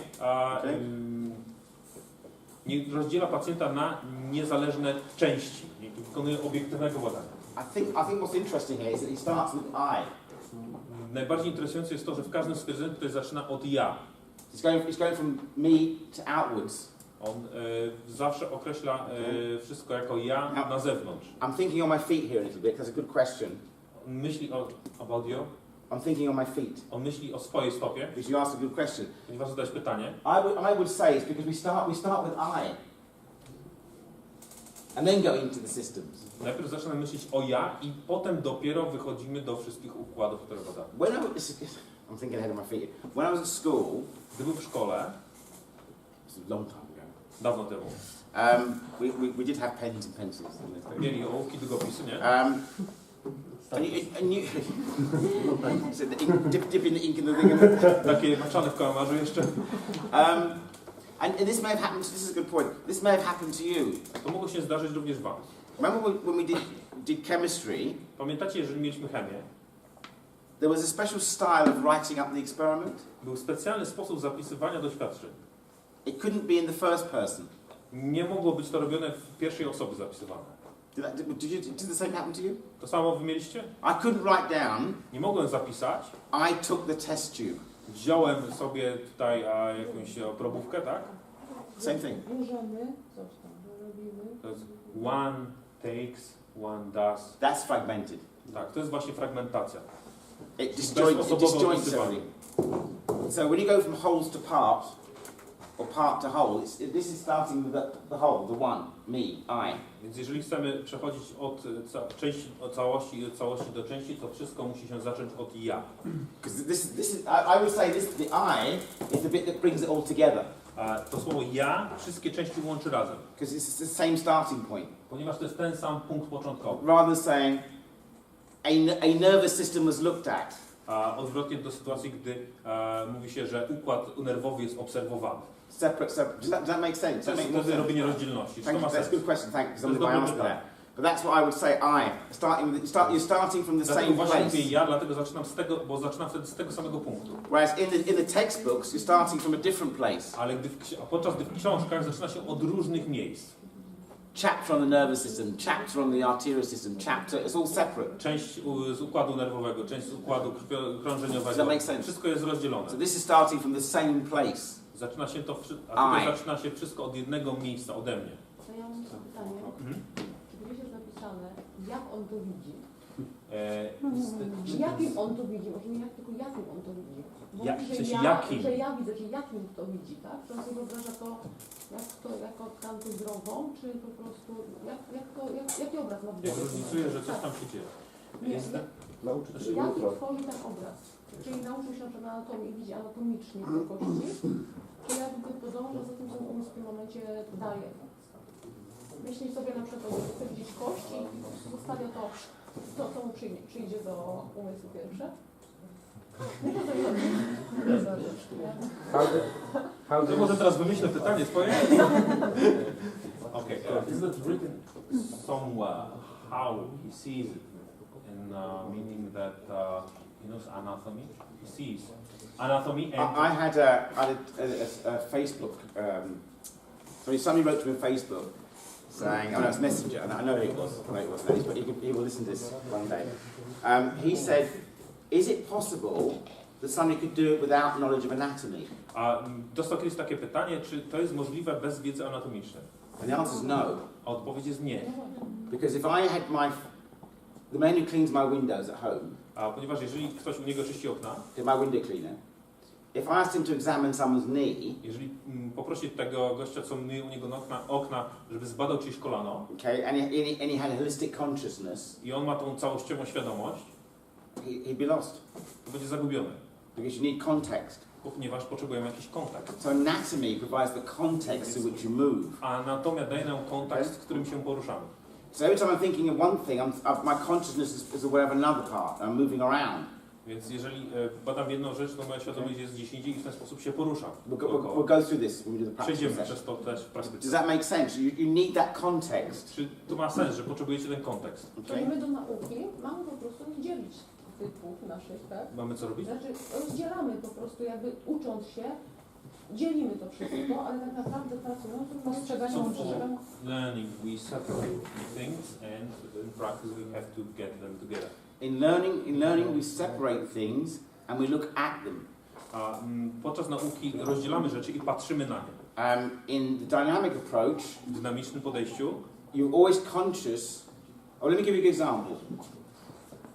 Nie rozdziela pacjenta na niezależne części. Nie wykonuje obiektywnego badania. I think what's interesting here is that he starts with I. Najbardziej interesujące jest to, że w każdym stwierdzeniu tutaj zaczyna od ja. He's going from me to outwards. On zawsze określa wszystko jako ja na zewnątrz. I'm thinking on my feet here a little bit. That's a good question. On myśli about you. I'm thinking on my feet. On myśli o swojej stopie. Because you asked a good question. Ponieważ zadałeś pytanie. I would say it's because we start with I. And then go into the systems. Najpierw zaczynamy myśleć o ja i potem dopiero wychodzimy do wszystkich układów, które badamy. I'm thinking ahead of my feet. When I was at school, Gdy był w szkole, it's a long time ago, dawno temu, we did have pens and pencils in those days. mieli ołówki, długopisy, nie? And you so dipping the ink in the thing. Takie maczane w kałamarzu jeszcze. And this may have happened. This is a good point. This may have happened to you. To mogło się zdarzyć również wam. Remember when we did chemistry? Pamiętacie, jeżeli mieliśmy chemię, There was a special style of writing up the experiment. był specjalny sposób zapisywania doświadczeń. It couldn't be in the first person. Nie mogło być to robione w pierwszej osobie zapisywane. Did the same happen to you? To samo wy mieliście? I couldn't write down. Nie mogłem zapisać. I took the test tube. Wziąłem sobie tutaj jakąś probówkę, tak? Same thing. Bierzemy, coś tam, robimy. To jest one takes, one does. That's fragmented. Tak, to jest właśnie fragmentacja. It disjoints everything. So when you go from wholes to part, or part to whole, this is starting with the whole, the one, me, I. Więc jeżeli chcemy przechodzić od całości do części, to wszystko musi się zacząć od ja. Because I would say the I is the bit that brings it all together. To słowo ja wszystkie części łączy razem. Because it's the same starting point. Ponieważ to jest ten sam punkt początkowy. Rather than saying a nervous system was looked at. Odwrotnie do sytuacji, gdy mówi się, że układ nerwowy jest obserwowany. Separate. Does that make sense? To jest robienie rozdzielności. That's a good question. Thank you. Somebody asked that. But that's what I would say. You're starting from the same place. Ja dlatego zaczynam z tego, bo zaczynam wtedy z tego samego punktu. Whereas in the textbooks, you're starting from a different place. Ale podczas gdy w książkach zaczyna się od różnych miejsc. Chapter on the nervous system, chapter on the arterial system, chapter. It's all separate. Część z układu nerwowego, część z układu krążeniowego. Does that make sense? Wszystko jest rozdzielone. So this is starting from the same place. Zaczyna się to, a tutaj zaczyna się wszystko od jednego miejsca, ode mnie. To ja mam pytanie. Czy gdzieś jest napisane, jak on to widzi? Jakim on to widzi? Może nie jak, tylko jakim on to widzi? Bo Jak, mówi, w sensie że jakim? że ja widzę, że jakim to widzi, tak? Czy on sobie wyobraża to jako tkankę zdrową, czy po prostu, jaki obraz ma w Jak głowie? różnicuje, że coś tam się dzieje. Nie, Nauczyć się jaki jutro. tworzy ten obraz? Czyli nauczył się na anatomii i widzi anatomicznie te kości, czy jakby podąża za tym, co umysł w tym momencie daje? Myśli sobie na przykład, że chce widzieć kości i zostawia to, co mu przyjdzie do umysłu pierwsze. Nie to To może teraz wymyślę pytanie twoje? Okay. Is it written somewhere how he sees it? In meaning that he knows anatomy? He sees anatomy and... I had a Facebook. Somebody wrote to me on Facebook saying, oh no, it's Messenger. I know who it was. But he will listen to this one day. He said, is it possible that somebody could do it without knowledge of anatomy? Dostał kiedyś takie pytanie, czy to jest możliwe bez wiedzy anatomicznej? And the answer is no. A odpowiedź jest nie. Because if I had the man who cleans my windows at home, Ponieważ jeżeli ktoś u niego czyści okna, my window cleaner, if I asked him to examine someone's knee, jeżeli poprosi tego gościa, co myje u niego okna, żeby zbadał czyjeś kolano, okay, and he had a holistic consciousness, i on ma tą całościową świadomość, he'd be lost. to będzie zagubiony. Because you need context. Ponieważ potrzebujemy jakiś kontakt. So anatomy provides the context in which you move. A anatomia daje nam kontekst, w którym się poruszamy. So every time I'm thinking of one thing, my consciousness is aware of another part. I'm moving around. Więc jeżeli badam jedną rzecz, to moja świadomość jest gdzieś indziej i w ten sposób się poruszam. We'll go through this when we do the practice Przejdziemy session. przez to też w praktyce. Does that make sense? You need that context. Czy to ma sens, że potrzebujecie ten kontekst? Czyli my do nauki mamy po prostu rozdzielić typów naszych, tak? Mamy co robić? Znaczy rozdzielamy po prostu jakby ucząc się dzielimy to wszystko, ale tak naprawdę pracując w postrzeganiu potrzebem. Learning, we separate things, and in practice we have to get them together. In learning we separate things and we look at them. Podczas nauki rozdzielamy rzeczy i patrzymy na nie. In the dynamic approach, W dynamicznym podejściu you're always conscious. Oh, let me give you an example.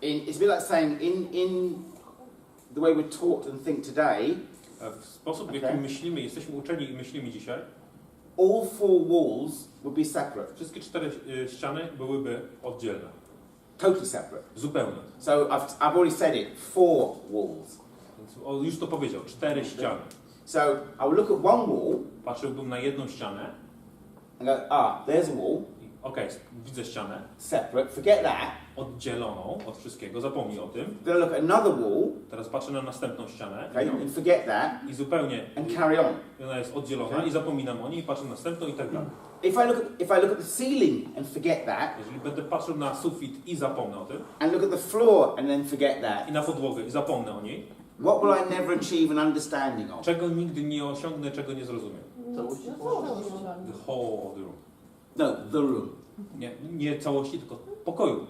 It's a bit like saying in the way we're taught and think today, w sposób, w jaki myślimy, jesteśmy uczeni i myślimy dzisiaj, all 4 walls would be separate. wszystkie 4 ściany byłyby oddzielne. Totally separate. Zupełnie. So I've already said it, 4 walls. Więc on już to powiedział, 4 ściany. So I will look at one wall Patrzyłbym na jedną ścianę. and go, there's a wall, Okej, widzę ścianę. separate, forget that. Oddzieloną od wszystkiego, zapomnij o tym. Then I look at another wall, Teraz patrzę na następną ścianę okay, and forget that, i zupełnie and carry on. ona jest oddzielona i zapominam o niej i patrzę na następną i tak dalej. If I look at the ceiling and forget that, Jeżeli będę patrzył na sufit i zapomnę o tym, and look at the floor and then forget that, i na podłogę i zapomnę o niej, what will I never achieve an understanding of? czego nigdy nie osiągnę, czego nie zrozumiem. No, The whole of the room. No, the room. Nie całości, tylko pokoju.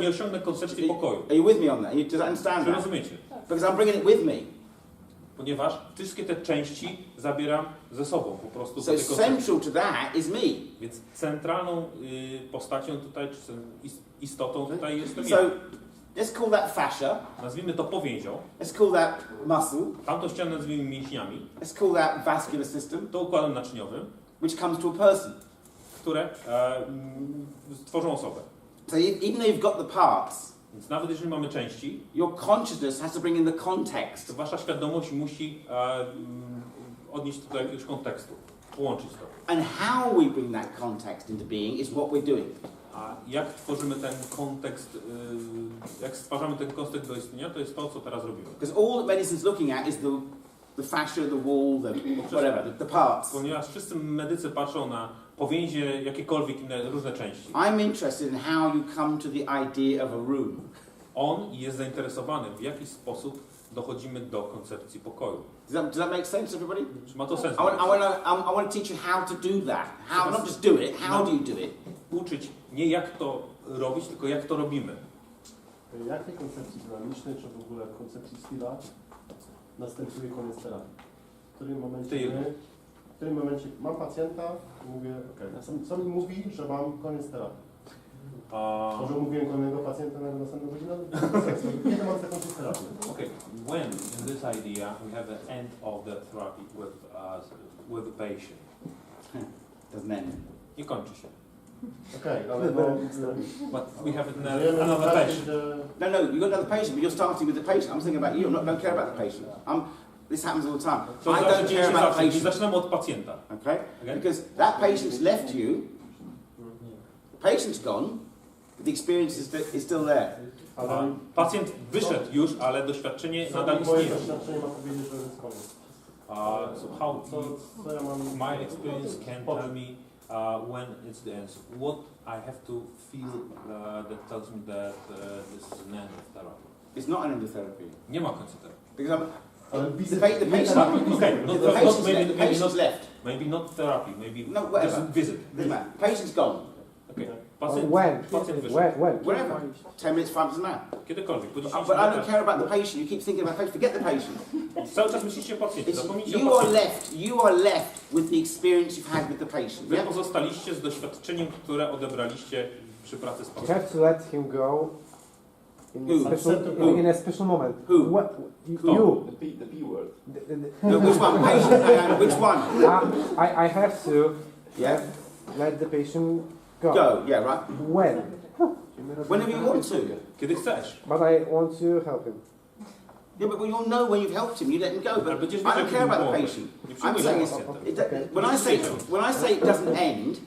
Nie osiągnę koncepcji pokoju. Are you with me on that? Does that understand Czy that? rozumiecie? Because I'm bringing it with me. Ponieważ wszystkie te części zabieram ze sobą po prostu. So do tej koncepcji. central to that is me. Więc centralną postacią tutaj, czy istotą tutaj jestem So ja. let's call that fascia. Nazwijmy to powięzią. Let's call that muscle. Tamtą ścianę nazwijmy mięśniami. Let's call that vascular system, To układem naczyniowym, which comes to a person. które stworzą osobę. So even though you've got the parts, Więc nawet jeżeli mamy części, your consciousness has to bring in the context. to wasza świadomość musi odnieść to do jakiegoś kontekstu, połączyć to. And how we bring that context into being is what we're doing. A jak tworzymy ten kontekst, jak stwarzamy ten kontekst do istnienia, to jest to, co teraz robimy. Because all that medicine's looking at is the fascia, the wall, whatever, the parts. Ponieważ wszyscy medycy patrzą na powięzie, jakiekolwiek inne różne części. I'm interested in how you come to the idea of a room. On jest zainteresowany, w jaki sposób dochodzimy do koncepcji pokoju. Does that make sense, everybody? Czy ma to sens? I want to teach you how to do that. How, not just do it, how do you do it? Uczyć nie jak to robić, tylko jak to robimy. Jak w tej koncepcji dynamicznej, czy w ogóle w koncepcji styla następuje koniec terapii? W którym momencie mam pacjenta i mówię, co mi mówi, że mam koniec terapii? Może mówiłem kolejnego pacjenta na następną godzinę? Kiedy mam zakończyć terapię? Okay, when in this idea we have the end of the therapy with the patient. Doesn't end. Nie kończy się. Ale But we have another patient. No, you've got another patient, but you're starting with the patient. I'm thinking about you. I don't care about the patient. This happens all the time. To I don't care about the patient. Zaczynamy od pacjenta. Okay? Because that patient's left you. The patient's gone. But the experience is still there. Pacjent wyszedł już, ale doświadczenie nadal moje istnieje. doświadczenie ma powiedzieć, że jest koniec. So how Co ja mam... my experience can tell me when it's the end. So what I have to feel that tells me that this is an end of therapy. It's not an end of therapy. Nie ma końca terapii. Because The patient's left. Maybe not therapy, maybe No, whatever. just visit. Doesn't matter. Patient's gone. Okay. When? Pacjent wyszedł. When? Wherever. 10 minutes, 5 doesn't matter. Kiedykolwiek, po 10 But I don't care about the patient. You keep thinking about the patient. Forget the patient. Cały czas myślicie o pacjencie, zapomnijcie o pacjencie. You are left with the experience you've had with the patient. Wy Yeah? pozostaliście z doświadczeniem, które odebraliście przy pracy z You pacjentem. have to let him go Who? in a special moment. Who? What? Who? You. The P word. No, which one? Patient? Which one? I have to Yeah. let the patient go. Go. Yeah, right. When? Whenever you want to. Kiedy chcesz. But I want to help him. Yeah, but you'll know when you've helped him. You let him go. Ale But będziesz I wiedział, don't kiedy care about the pomogłeś. patient. Nie I'm przyjmuj saying pacjenta. when I say it doesn't end,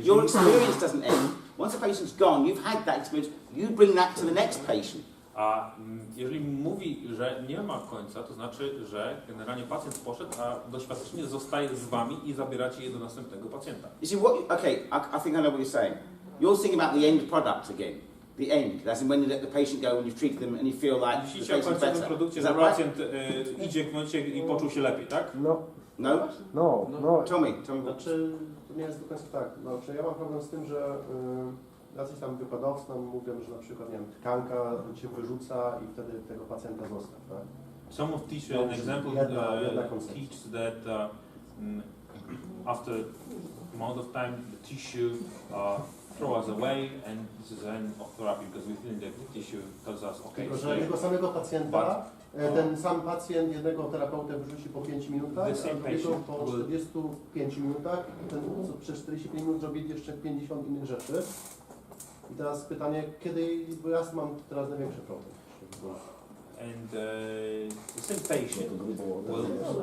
your experience doesn't end. Once the patient's gone, you've had that experience. You bring that to the next patient. A jeżeli mówi, że nie ma końca, to znaczy, że generalnie pacjent poszedł, a doświadczenie zostaje z wami i zabieracie je do następnego pacjenta. You see what? Okay, I think I know what you're saying. You're thinking about the end product again. The end. That's when you let the patient go when you've treated them and you feel like the Myślicie o patient's końcowym better. produkcie, Is że that right? pacjent idzie w momencie i poczuł się lepiej, tak? No, No? no. Tell me what. Znaczy, to nie jest do końca tak. Znaczy, ja mam problem z tym, że jacyś tam wykładowcy nam mówią, że na przykład, nie wiem, tkanka cię wyrzuca i wtedy tego pacjenta zostaw, tak? Some of teach an example teach that after amount of time the tissue throw us away and this is the end of therapy because within the tissue tells us okay. Tylko, że tego samego pacjenta, ten sam pacjent jednego terapeutę wyrzuci po 5 minutach, a drugiego po 45 minutach i ten co przez 45 minut zrobi jeszcze 50 innych rzeczy. I teraz pytanie, kiedy, bo ja mam teraz największy problem. And the same patient will,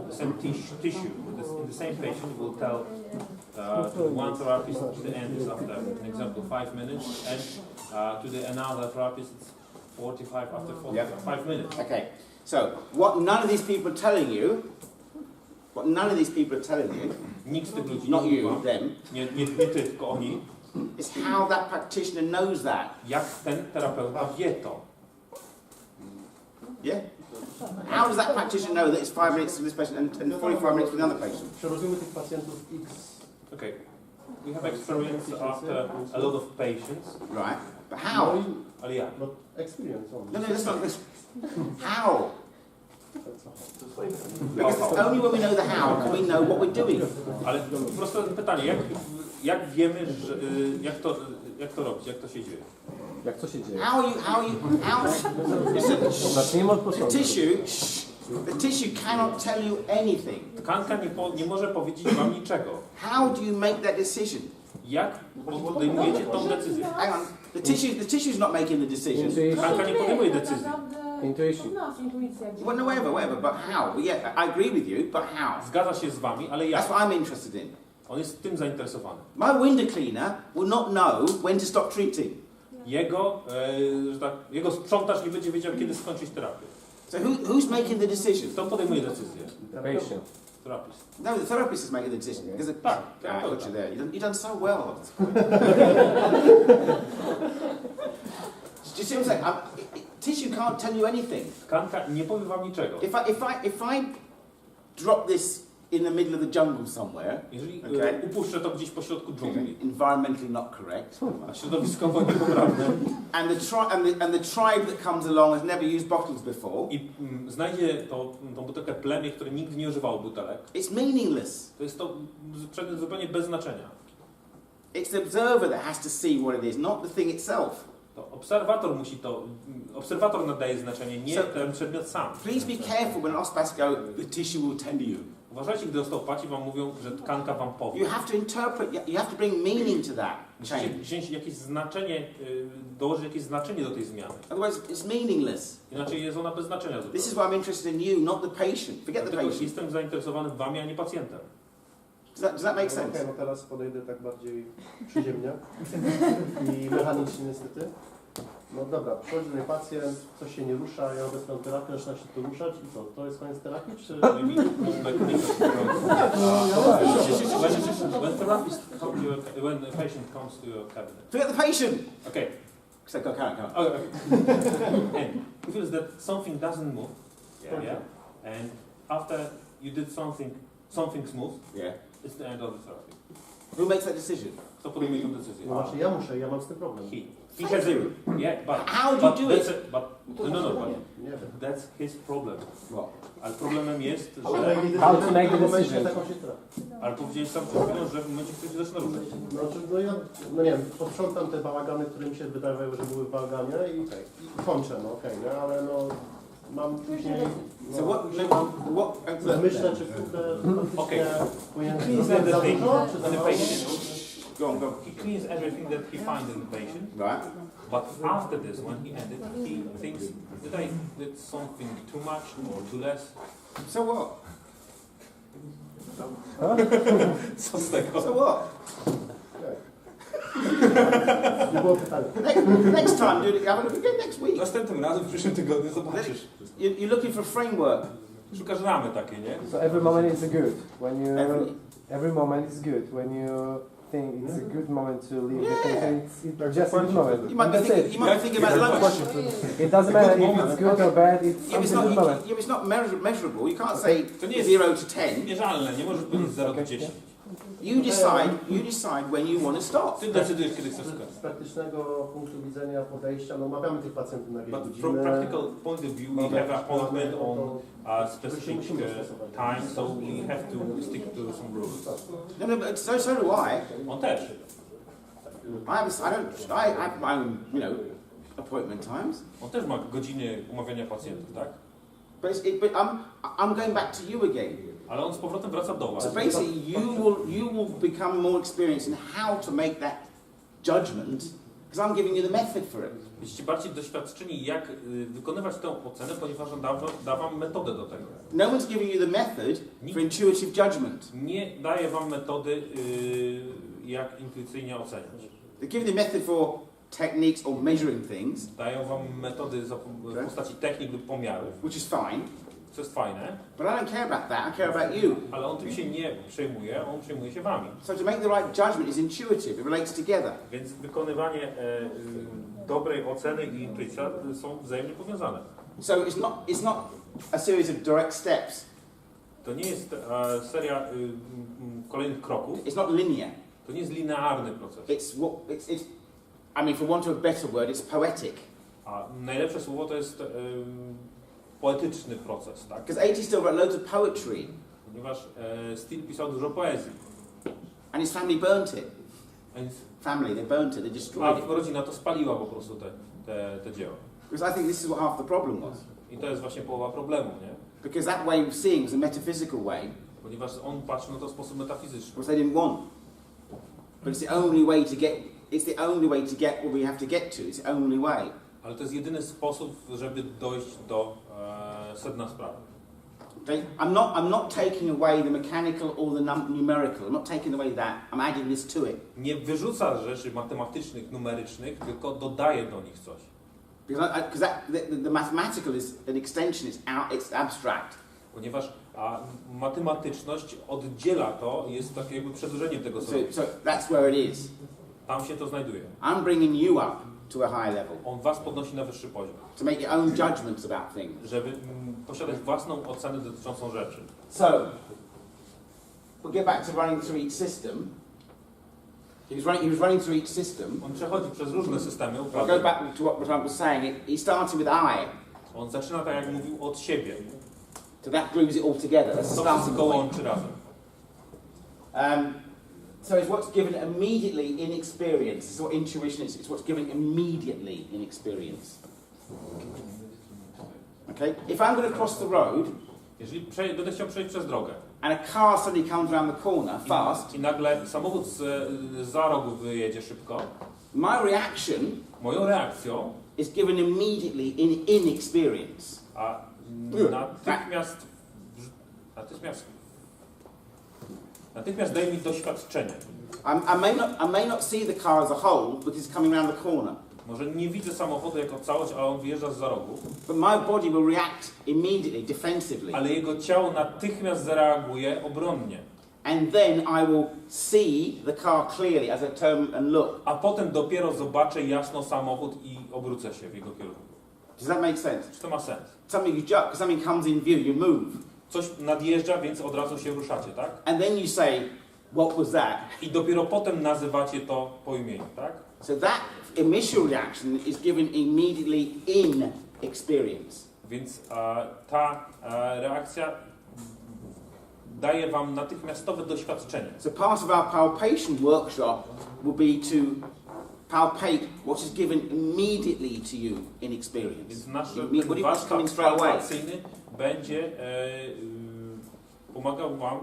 the same tissue, the same patient will tell to one therapist the end is after, an example, 5 minutes, and to the another therapist it's 45 after 45 minutes. Okay. So, what none of these people are telling you, Nikt z tych ludzi, not nie you, mówi wam, them, nie ty, tylko oni, is how that practitioner knows that. jak ten terapeuta wie to. Yeah? How does that practitioner know that it's 5 minutes for this patient and 45 minutes for the other patient? Przerobimy tych pacjentów X. Okay. We have experience after a lot of patients. Right. But how? Ale jak? But experience only. No, that's not this. How? That's all. Because it's only when we know the how can we know what we're doing. Ale po prostu pytanie, jak wiemy, że, jak to robić, jak to się dzieje? Jak co się dzieje? Zacznijmy od początku. The tissue cannot tell you anything. Tkanka nie może powiedzieć wam niczego. How do you make that decision? Jak podejmujecie tą decyzję? Hang on. The tissue's not making the decision. Tkanka nie podejmuje decyzji. Intuition. Well, no, whatever, but how? Well, yeah, I agree with you, but how? Zgadza się z wami, ale That's jak? what I'm interested in. On jest tym zainteresowany. My window cleaner will not know when to stop treating. Jego sprzątacz nie będzie wiedział, kiedy skończyć terapię. So who's making the decision? Kto podejmuje decyzję? Patient. Terapist. No, the therapist is making the decision. Because I got you there. You've done so well. Do you see what I'm saying? Tissue can't tell you anything. Tkanka nie powie wam niczego. If I drop this in the middle of the jungle somewhere, Jeżeli okay, upuszczę to gdzieś pośrodku dżungli, environmentally not correct, a środowiskowo niepoprawne, and the tribe that comes along has never used bottles before, i znajdzie tą butelkę plemię, które nigdy nie używało butelek, it's meaningless. to jest to przedmiot zupełnie bez znaczenia. It's the observer that has to see what it is, not the thing itself. To obserwator nadaje znaczenie, nie ten przedmiot sam. Please be careful when osteopaths go, the tissue will tell you. Uważajcie, gdy osteopaci wam mówią, że tkanka wam powie. You have to interpret, you have to bring meaning to that Musicie change. wziąć jakieś znaczenie, dołożyć jakieś znaczenie do tej zmiany. Otherwise, it's meaningless. Inaczej jest ona bez znaczenia zupełnie. This is why I'm interested in you, not the patient. Forget the Dlatego patient. jestem zainteresowany wami, a nie pacjentem. Does that make sense? Okay, no teraz podejdę tak bardziej przyziemnie i mechanicznie niestety. No dobra, przychodzi tutaj pacjent, coś się nie rusza, ja obecną terapię, zaczyna się to ruszać i co? To jest koniec terapii, czy... When a patient comes to your cabinet. Forget the patient! Okay. So go, carry on. Okay. And he feels that something doesn't move. Yeah. And after you did something smooth, Yeah. it's the end of the therapy. Who makes that decision? Kto podejmuje tę decyzję? No właśnie, ja mam z tym problem. He has it. Yeah, but How do you do it? But Nie wiem. that's his problem. What? Ale problemem jest, że... How to make the decision? Ale powiedziałeś sam przed chwilą, że w momencie, w którym się zaczyna ruszać. No ja, no nie wiem, posprzątam te bałagany, które mi się wydawały, że były w bałaganie i kończę, no okej, nie? Ale no mam później... No, So what? myślę, czy Okay. powinien Cleans zrobić za everything dużo, czy za in the mało? patient. Go on, go. He cleans everything that he finds in the patient. Right. But after this, when he ended, he thinks, did I did something too much or too less? So what? Co z tego? So what? Nie było pytania. Next time, do it. Have a look again next week. Następnym razem w przyszłym tygodniu zobaczysz. You're looking for a framework. Szukasz ramy takie, nie? So every moment is good when you. Every- Every moment is good when you think it's a good moment to leave the patient. It's just a good moment. You might be And that's thinking, it. you might be thinking about lunch. It doesn't matter if it's good or bad, it's If it's a good not, moment. if it's not measurable, you can't say To nie jest 0 to 10. mierzalne, nie możesz powiedzieć 0 do 10. You decide when you want to stop. Ty decydujesz, kiedy chcesz skończyć. Z praktycznego punktu widzenia podejścia, no umawiamy tych pacjentów na jakieś But from godzinę. practical point of view, we have an appointment on a specific time, so we have to stick to some rules. No, but so do I. On też. I have my own, appointment times. On też ma godziny umawiania pacjentów, tak? But I'm going back to you again. Ale on z powrotem wraca do was. So basically, you will become more experienced in how to make that judgment, because I'm giving you the method for it. Jesteście bardziej doświadczeni, jak wykonywać tę ocenę, ponieważ on da wam metodę do tego. No one's giving you the method for intuitive judgment. Nie daje wam metody, jak intuicyjnie oceniać. They're giving the method for techniques or measuring things, Dają wam metody w postaci technik lub pomiarów, which is fine, co jest fajne, but I don't care about that. I care about you. ale on tym się nie przejmuje, on przejmuje się wami. So to make the right judgment is intuitive. It relates together. Więc wykonywanie dobrej oceny i intuicja są wzajemnie powiązane. So it's not a series of direct steps. To nie jest seria kolejnych kroków, It's not linear. to nie jest linearny proces. I mean, for want of a better word, it's poetic. A najlepsze słowo to jest poetyczny proces, tak? Because A.T. still wrote loads of poetry, Ponieważ Steele pisał dużo poezji. and his family burnt it. Więc They burnt it. They destroyed it. rodzina to spaliła po prostu te dzieła. Because I think this is what half the problem was. I to jest właśnie połowa problemu, nie? Because that way of seeing was a metaphysical way, Ponieważ on patrzył na to w sposób metafizyczny. which they didn't want. But it's the only way to get. It's the only way to get where we have to get to. It's the only way. Ale to jest jedyny sposób, żeby dojść do sedna sprawy. Okay? I'm not taking away the mechanical or the numerical. I'm not taking away that. I'm adding this to it. Nie wyrzuca rzeczy matematycznych, numerycznych, tylko dodaje do nich coś. Because the mathematical is an extension. It's abstract. Ponieważ matematyczność oddziela to, jest takie jakby przedłużeniem tego sobie. So that's where it is. Tam się to znajduje. I'm bringing you up to a high level On was podnosi na wyższy poziom, to make your own judgments about things. żeby posiadać własną ocenę dotyczącą rzeczy. So we'll get back to running through each system. He was running through each system. On przechodzi przez różne systemy I'll uprawnień. go back to what I was saying. He started with I, On zaczyna tak jak mówił od siebie. so that glues it all together. That's the To starting wszystko point. łączy razem. So it's what's given immediately in experience. This is what intuition is. It's what's given immediately in experience. Okay? If I'm going to cross the road Jeżeli będę chciał przejść przez drogę and a car suddenly comes around the corner fast, i nagle samochód za rogu wyjedzie szybko, my reaction moją reakcją, is given immediately in experience. a natychmiast daje mi doświadczenie. I may not see the car as a whole because it's coming around the corner, Może nie widzę samochodu jako całość, ale on wyjeżdża z za rogu, but my body will react immediately, defensively, ale jego ciało natychmiast zareaguje obronnie. and then I will see the car clearly as I turn and look. A potem dopiero zobaczę jasno samochód i obrócę się w jego kierunku. Does that make sense? Czy to ma sens? Something comes in view, you move, Coś nadjeżdża, więc od razu się ruszacie, tak? and then you say, "What was that?" I dopiero potem nazywacie to po imieniu, tak? So that initial reaction is given immediately in experience. Więc ta reakcja daje wam natychmiastowe doświadczenie. So part of our palpation workshop will be to palpate what is given immediately to you in experience. Więc nasz What's coming straight away? palpacyjny będzie pomagał wam,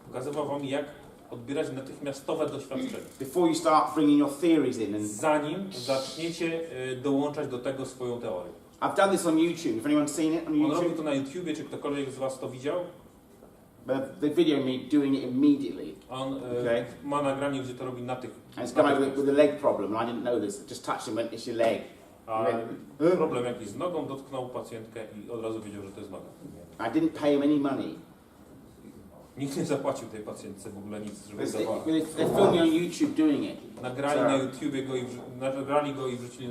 pokazywał wam, jak odbierać natychmiastowe doświadczenie. Before you start bringing your theories in, and Zanim zaczniecie dołączać do tego swoją teorię. I've done this on YouTube. Have anyone seen it on On robił YouTube? to na YouTubie, czy ktokolwiek z was to widział? The video of me doing it immediately. On Okay. ma nagranie, gdzie to robi And it's come out with a leg problem, and I didn't know this. Just touched him, went, "It's your leg." A problem jakiś z nogą, dotknął pacjentkę i od razu wiedział, że to jest noga. I didn't pay him any money. Nikt nie zapłacił tej pacjentce w ogóle nic, żeby They dawała. film me on YouTube doing it. Nagrali na YouTubie go nagrali go i wrzucili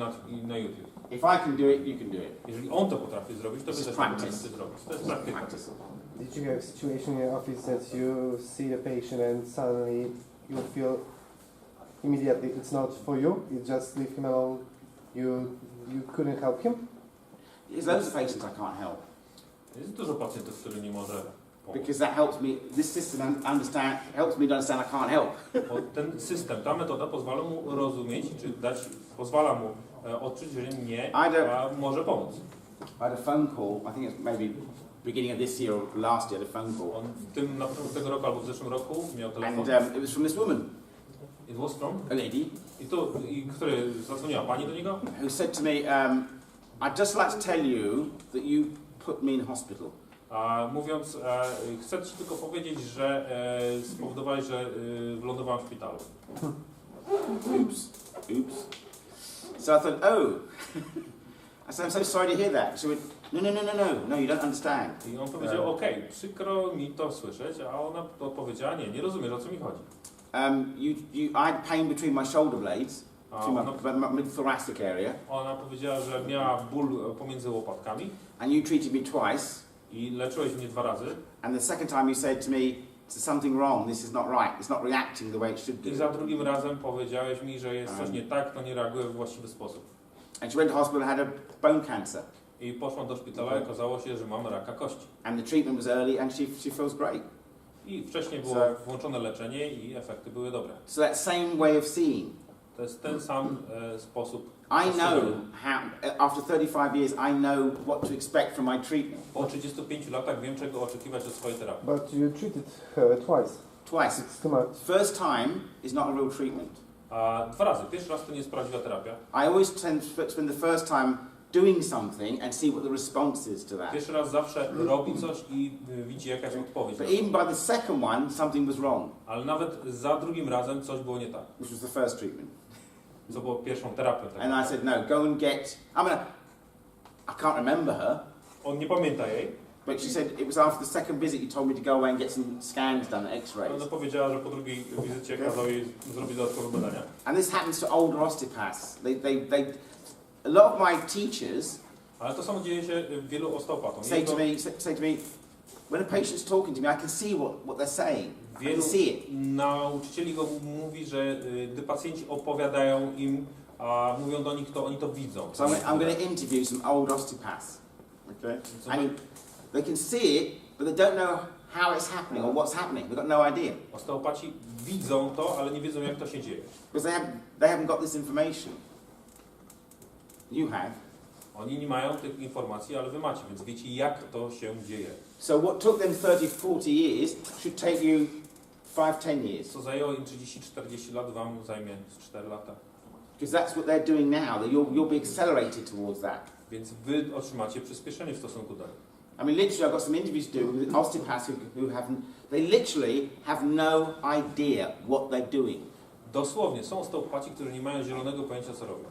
na YouTube. If I can do it, you can do it. Jeżeli on to potrafi zrobić, to wy This is też practice. potraficie zrobić. To jest praktyka. Practice. Did you have a situation in your office that you see the patient and suddenly you feel immediately it's not for you, you just leave him alone, you couldn't help him? There's loads of patients I can't help Jest dużo pacjentów, który nie może pomóc. because that helps me. This system helps me to understand I can't help. Bo ten system, ta metoda pozwala mu rozumieć, czy pozwala mu odczuć, że nie może pomóc. I had a phone call. I think it's maybe beginning of this year or last year. A phone call, On na początku tego roku albo w zeszłym roku miał telefon. and it was from this woman, It was from? a lady, Który zadzwoniła pani do niego? who said to me, "I'd just like to tell you that you put me in hospital." Mówiąc, chcę ci tylko powiedzieć, że spowodowałeś, że wylądowałem w szpitalu. Oops. So I thought, oh. I said, I'm so sorry to hear that. She went, no, you don't understand. I on powiedział, okej, przykro mi to słyszeć, a ona powiedziała, nie rozumiesz, o co mi chodzi. I had pain between my shoulder blades, my mid-thoracic area. Ona powiedziała, że miała ból pomiędzy łopatkami. And you treated me twice. I leczyłeś mnie 2 razy. And the second time you said to me, there's something wrong, this is not right, it's not reacting the way it should do. I za drugim razem powiedziałeś mi, że jest coś nie tak, to nie reaguje w właściwy sposób. And she went to hospital and had a bone cancer. I poszłam do szpitala i okazało się, że mam raka kości. And the treatment was early and she feels great. I wcześniej było włączone leczenie i efekty były dobre. So that same way of seeing. To jest ten sam sposób. I know how, after 35 years, I know what to expect from my treatment. Po 35 latach wiem, czego oczekiwać od swojej terapii. But you treated her twice. Twice. It's too much. First time is not a real treatment. 2 razy. Pierwszy raz to nie jest prawdziwa terapia. I always tend to spend the first time doing something and see what the response is to that. Pierwszy raz zawsze robi coś i widzi jakaś odpowiedź. But even by the second one, something was wrong. Ale nawet za drugim razem coś było nie tak. Which was the first treatment. Co było pierwszą terapią. Tak. And I said, no, go and get... I can't remember her. On nie pamięta jej. But she said it was after the second visit you told me to go away and get some scans done, X-rays. Ona powiedziała, że po drugiej wizycie kazał jej zrobić dodatkowe badania. And this happens to older osteopaths. A lot of my teachers Ale to samo dzieje się wielu osteopatów. say to me, when a patient's talking to me, I can see what they're saying. I can Wielu see it. nauczycieli go mówi, że gdy pacjenci opowiadają im, a mówią do nich, to oni to widzą. So I'm going to interview some old osteopaths. Okay? And they can see it, but they don't know how it's happening or what's happening. They've got no idea. Osteopaci widzą to, ale nie wiedzą, jak to się dzieje. Because they haven't got this information. You have. Oni nie mają tych informacji, ale wy macie, więc wiecie, jak to się dzieje. So what took them 30-40 years should take you 5-10 years. Co zajęło im 30-40 lat, wam zajmie z 4 lata. Because that's what they're doing now. You'll be accelerated towards that. Więc wy otrzymacie przyspieszenie w stosunku do nich. I mean, literally, I've got some interviews to do with osteopaths they literally have no idea what they're doing. Dosłownie, są osteopaci, którzy nie mają zielonego pojęcia, co robią.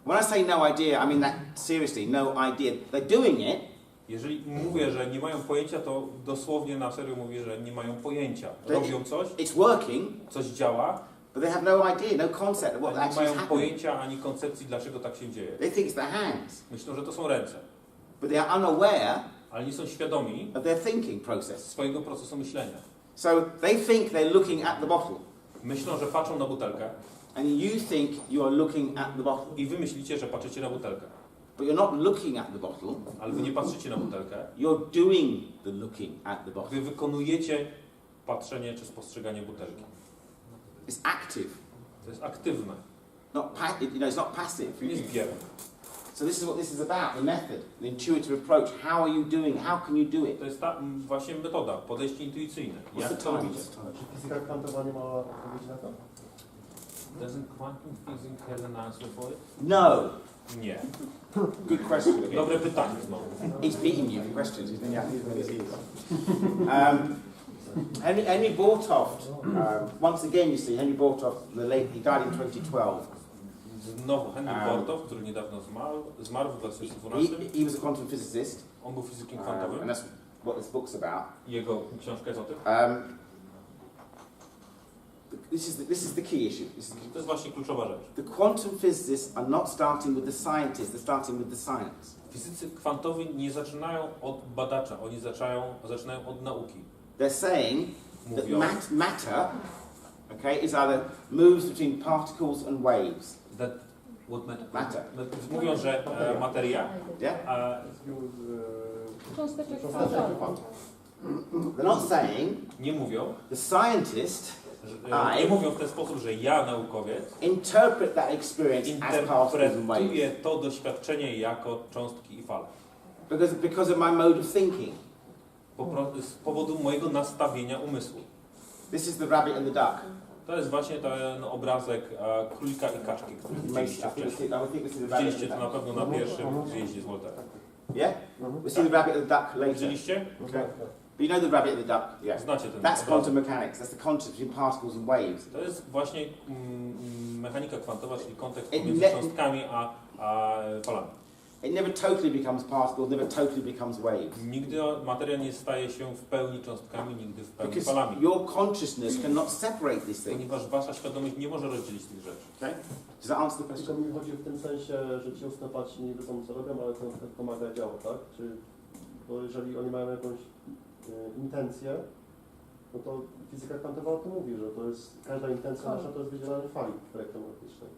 When I say no idea, I mean that seriously, no idea. They're doing it. Jeżeli mówię, że nie mają pojęcia, to dosłownie na serio mówię, że nie mają pojęcia. Robią coś, It's working, coś działa, but they have no idea, no concept of what ale nie actually is mają happening. pojęcia ani koncepcji, dlaczego tak się dzieje. They think it's their hands, Myślą, że to są ręce, but they are unaware ale nie są świadomi of their thinking process. swojego procesu myślenia. So they think they're looking at the bottle, Myślą, że patrzą na butelkę and you think you are looking at the bottle, i wy myślicie, że patrzycie na butelkę. but you're not looking at the bottle. Ale wy nie patrzycie na butelkę, You're doing the looking at the bottle. wy wykonujecie patrzenie czy spostrzeganie butelki. It's active, To jest aktywne, it's not passive. to nie jest bierne. So this is what this is about, the method, the intuitive approach. How are you doing? How can you do it? To jest ta właśnie metoda, podejście intuicyjne. What's Jak the to time? robicie? Czy fizyka kwantowa nie ma odpowiedzi na to? Doesn't quantum physics have an answer for it? No. Nie. Good question again. Dobre pytanie znowu. He's beating you for questions. He's been his ears. Henry Bortoft. Once again, you see, Henry Bortoft, he died in 2012. Znowu Henry Bortow, który niedawno zmarł w 2012. He was a quantum physicist. On był fizykiem kwantowym. And that's what this book's about. Jego książka jest o tym. This is the key issue. To jest właśnie kluczowa rzecz. The quantum physicists are not starting with the scientists, they're starting with the science. Fizycy kwantowi nie zaczynają od badacza, oni zaczynają od nauki. They're saying that Mówią, matter, okay, is either moves between particles and waves. matter. Mówią, że materia Yeah? Cząsteczek Cząsteczek kwantowych. They're not saying nie mówią, the scientist nie mówią w ten sposób, że ja, naukowiec, interpret that experience as particles and waves. interpretuję to doświadczenie jako cząstki i fale. Because of my mode of thinking. Z powodu mojego nastawienia umysłu. This is the rabbit and the duck. To jest właśnie ten obrazek królika i kaczki, który widzieliście wcześniej. Widzieliście to na pewno na pierwszym zjeździe z Voltaire. Yeah? We'll see the rabbit and the duck later. Widzieliście? Okay. But you know the rabbit and the duck, yeah. Znacie ten That's obrazek. quantum mechanics. That's the concept between particles and waves. To jest właśnie mechanika kwantowa, czyli kontekst It pomiędzy ne- cząstkami a falami. It never totally becomes particles, never totally becomes waves. Nigdy materia nie staje się w pełni cząstkami, nigdy w pełni Because falami. your consciousness cannot separate these things. Ponieważ wasza świadomość nie może rozdzielić tych rzeczy. Okay? Does that answer the Tylko question? mi chodzi w tym sensie, że ci osteopaci nie wiedzą co robią, ale to na przykład pomaga działo, tak? Bo jeżeli oni mają jakąś intencję, no to fizyka kwantowa o tym mówi, że to jest, każda intencja nasza to jest wydzielanie fali elektromagnetycznej.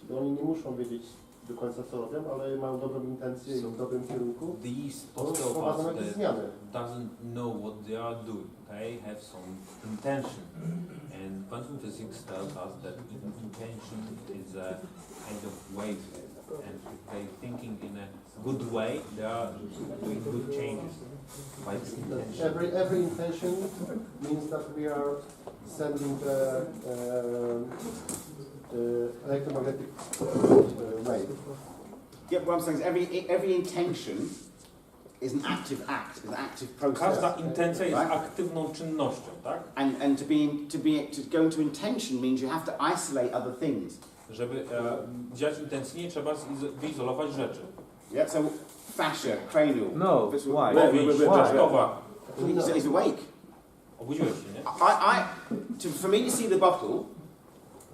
Czyli oni nie muszą wiedzieć do końca co robią, ale mają dobrą intencję i w dobrym kierunku. These To osteopaths wprowadzą jakieś that zmiany. doesn't know what they are doing, okay, have some intention. And quantum physics tells us that intention is a kind of wave. And if they're thinking in a good way, they are doing good changes by this intention. Every intention means that we are sending the electromagnetic wave. Yeah, what I'm saying is every intention is an active act, is an active process. Każda intencja jest Right? aktywną czynnością, tak? And to go into intention means you have to isolate other things. Żeby działać intencyjnie, trzeba wyizolować rzeczy. Yeah, so fascia, cranial. No, This- why? Powięź, czaszkowa. He's awake. Obudziłeś się, nie? For me to see the bottle,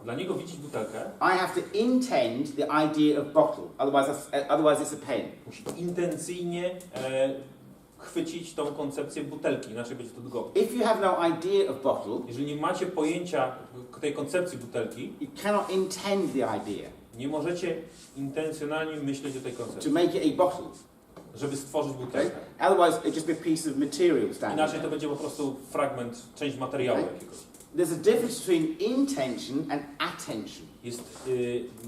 Dla niego widzieć butelkę, I have to intend the idea of bottle. Otherwise it's a pen. musi intencyjnie chwycić tą koncepcję butelki, inaczej będzie to długo. If you have no idea of bottle, Jeżeli nie macie pojęcia tej koncepcji butelki, you cannot intend the idea nie możecie intencjonalnie myśleć o tej to koncepcji, make it a bottle. żeby stworzyć Okay? butelkę. Otherwise it'd just be a piece of material standing Inaczej there. to będzie po prostu fragment, część materiału Okay. jakiegoś. There's a difference between intention and attention. Jest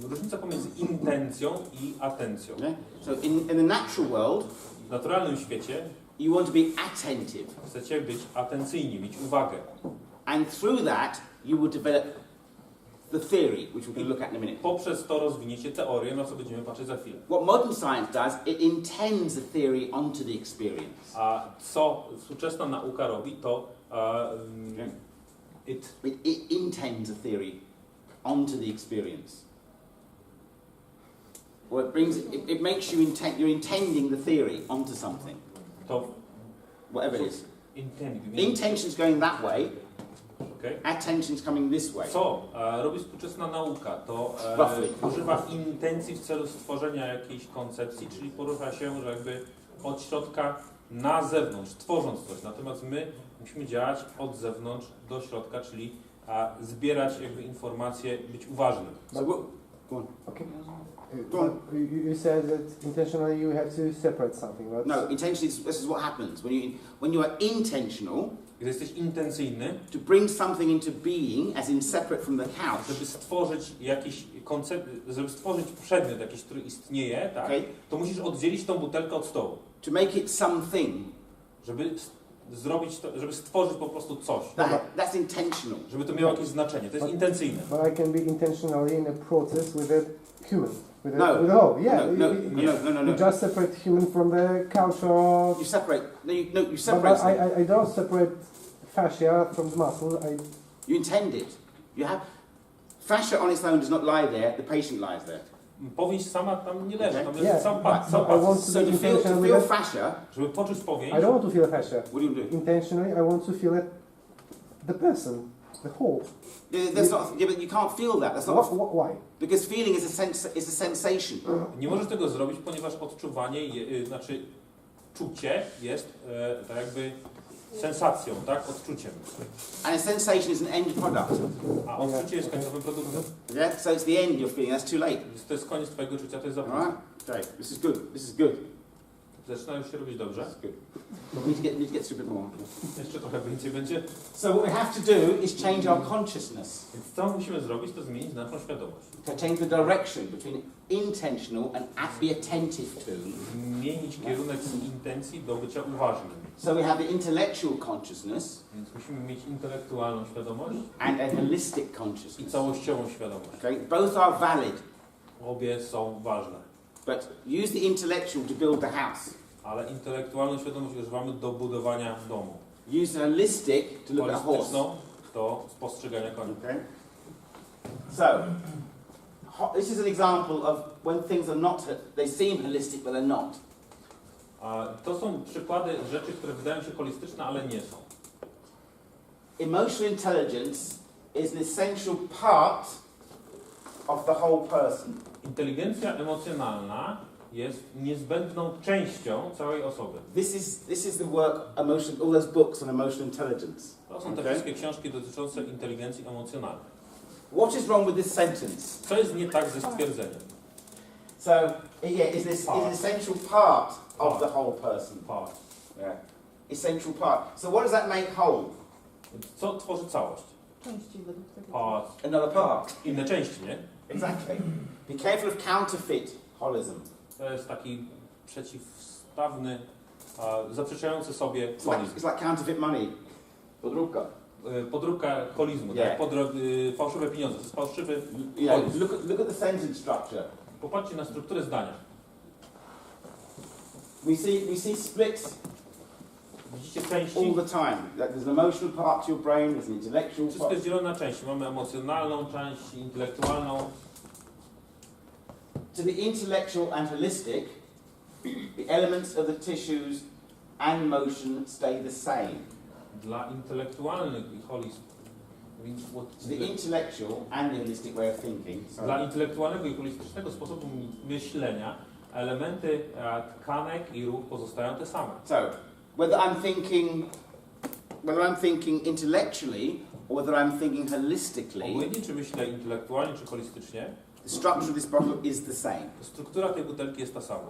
różnica pomiędzy intencją i atencją. Okay? So in the natural world, W naturalnym świecie you want to be attentive. chcecie być atencyjni, mieć uwagę. And through that, you will develop the theory, which we're going to look at in a minute. Poprzez to rozwiniecie teorię, na co będziemy patrzeć za chwilę. What modern science does, it intends the theory onto the experience. A co współczesna nauka robi, to It intends a theory onto the experience. Or it makes you you're intending the theory onto something, to whatever it is. intending. Intention's going that way, Okay. attention's coming this way. Co robi współczesna nauka, to Roughly. używa intencji w celu stworzenia jakiejś koncepcji, czyli porusza się że jakby od środka na zewnątrz, tworząc coś. Natomiast my musimy działać od zewnątrz do środka, czyli zbierać jakby informacje, być uważnym. So go on. Okay. Go on. You said that intentionally you have to separate something, right? No, intention is, this is what happens. When you are intentional, Gdy jesteś intencyjny, to bring something into being, as in separate from the couch, żeby stworzyć jakiś koncept, żeby stworzyć przedmiot jakiś, który istnieje, tak, okay, to musisz oddzielić tą butelkę od stołu. to make it something, Żeby zrobić to, żeby stworzyć po prostu coś. that's intentional. Żeby to miało jakieś znaczenie. To jest intencyjne. But I can be intentionally in a process with a human. With No. a, with a whole. Yeah. No, you no. just separate human from the couch or... You separate. You But separate. them. I don't separate fascia from the muscle. You intend it. You have fascia on its own does not lie there. The patient lies there. Powieść sama tam nie leży, tam Yeah. leży sam pas. Sam I pas. want to So be to feel intentional with it. fascia, Żeby poczuć I powieść, don't want to feel fascia. what do you do? Intentionally, I want to feel it, the person, the whole. That's not, yeah, but you can't feel that. That's not Why? because feeling is a sensation. nie możesz tego zrobić, ponieważ odczuwanie, znaczy czucie jest tak jakby sensacją, tak? Odczuciem. And a sensation is an end product. A odczucie jest końcowym produktem. Yeah? So it's the end you're feeling. That's too late. Więc to jest koniec twojego czucia, to jest za All późno. right? Okay. This is good. This is good. Zaczyna już się robić dobrze. That's good. But we need to get through a bit more. Jeszcze trochę więcej będzie. So what we have to do is change our consciousness. Więc co musimy zrobić, to zmienić naszą świadomość. To change the direction between intentional and be attentive to. Zmienić kierunek z intencji do bycia uważnym. So we have the intellectual consciousness Więc musimy mieć intelektualną świadomość and a holistic i consciousness. całościową świadomość. Okay? Both are valid, Obie są ważne. but use the intellectual to build the house. Ale intelektualną świadomość używamy do budowania domu. Use the holistic to look at a horse. Holistyczną do spostrzegania konia. Okay? So, this is an example of when things are not, they seem holistic, but they're not. A to są przykłady rzeczy, które wydają się holistyczne, ale nie są. Emotional intelligence is an essential part of the whole person. Inteligencja emocjonalna jest niezbędną częścią całej osoby. This is the work, all those books on emotional intelligence. To są te Okay. wszystkie książki dotyczące inteligencji emocjonalnej. What is wrong with this sentence? Co jest nie tak ze stwierdzeniem? So, yeah, is an essential part of the whole person. Part. Yeah. Essential part. So what does that make whole? Więc co tworzy całość? Części według tego. Part. Another part. Inne części, nie? Exactly. Be careful of counterfeit holism. To jest taki przeciwstawny, zaprzeczający sobie holizm. It's like counterfeit money. Podróbka. Podróbka holizmu, Yeah. tak? Fałszywe pieniądze. To jest fałszywy You know, holizm. look at the sentence structure. Popatrzcie na strukturę zdania. We see splits Widzicie części? all the time. Like there's an emotional part to your brain, there's an intellectual Wszystko part. jest dzielone na części. Mamy emocjonalną część, intelektualną. To the intellectual and holistic, the elements of the tissues and motion stay the same. Dla intelektualnych i holizm. To the intellectual and the holistic way of thinking. Dla intelektualnego i holistycznego sposobu myślenia elementy tkanek i ruch pozostają te same. So, whether I'm thinking intellectually or whether I'm thinking holistically, Obojętnie czy myślę intelektualnie czy holistycznie, the structure of this bottle is the same. struktura tej butelki jest ta sama.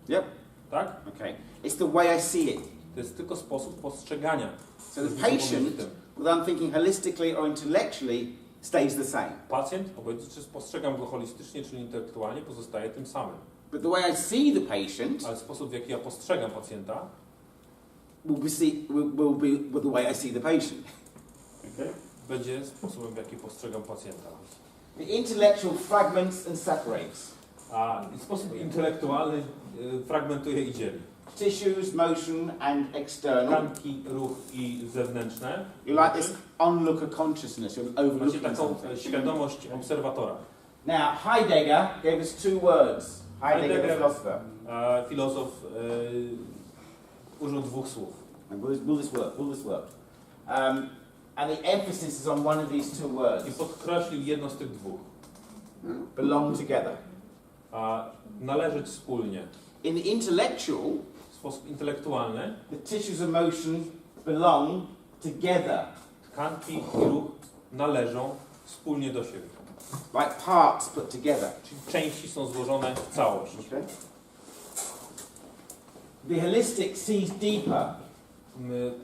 Yep. Tak? Okay. It's the way I see it. To jest tylko sposób postrzegania. So the patient, whether I'm thinking holistically or intellectually, stays the same. Pacjent, obojętnie czy postrzegam go holistycznie czy intelektualnie, pozostaje tym samym. But the way I see the patient Ale sposób, w jaki ja postrzegam pacjenta, will be the way I see the patient. Okay. będzie sposobem, w jaki postrzegam pacjenta. The intellectual fragments and separates. A sposób intelektualny fragmentuje i dzieli. Tissues, motion and external. Tkanki, ruch i zewnętrzne. You like this onlooker consciousness, you're Macie overlooking taką something. świadomość obserwatora. Now, Heidegger gave us two words. Heidegger, the philosopher. Filozof użył dwóch słów. And will this work? Will this work? And the emphasis is on one of these two words. I podkreślił jedno z tych dwóch. Belong together. Należeć wspólnie. In the intellectual, W sposób intelektualny the tissues of motion belong together. tkanki i ruch należą wspólnie do siebie. Like parts put together. Czyli części są złożone w całość. Okay? The holistic sees deeper.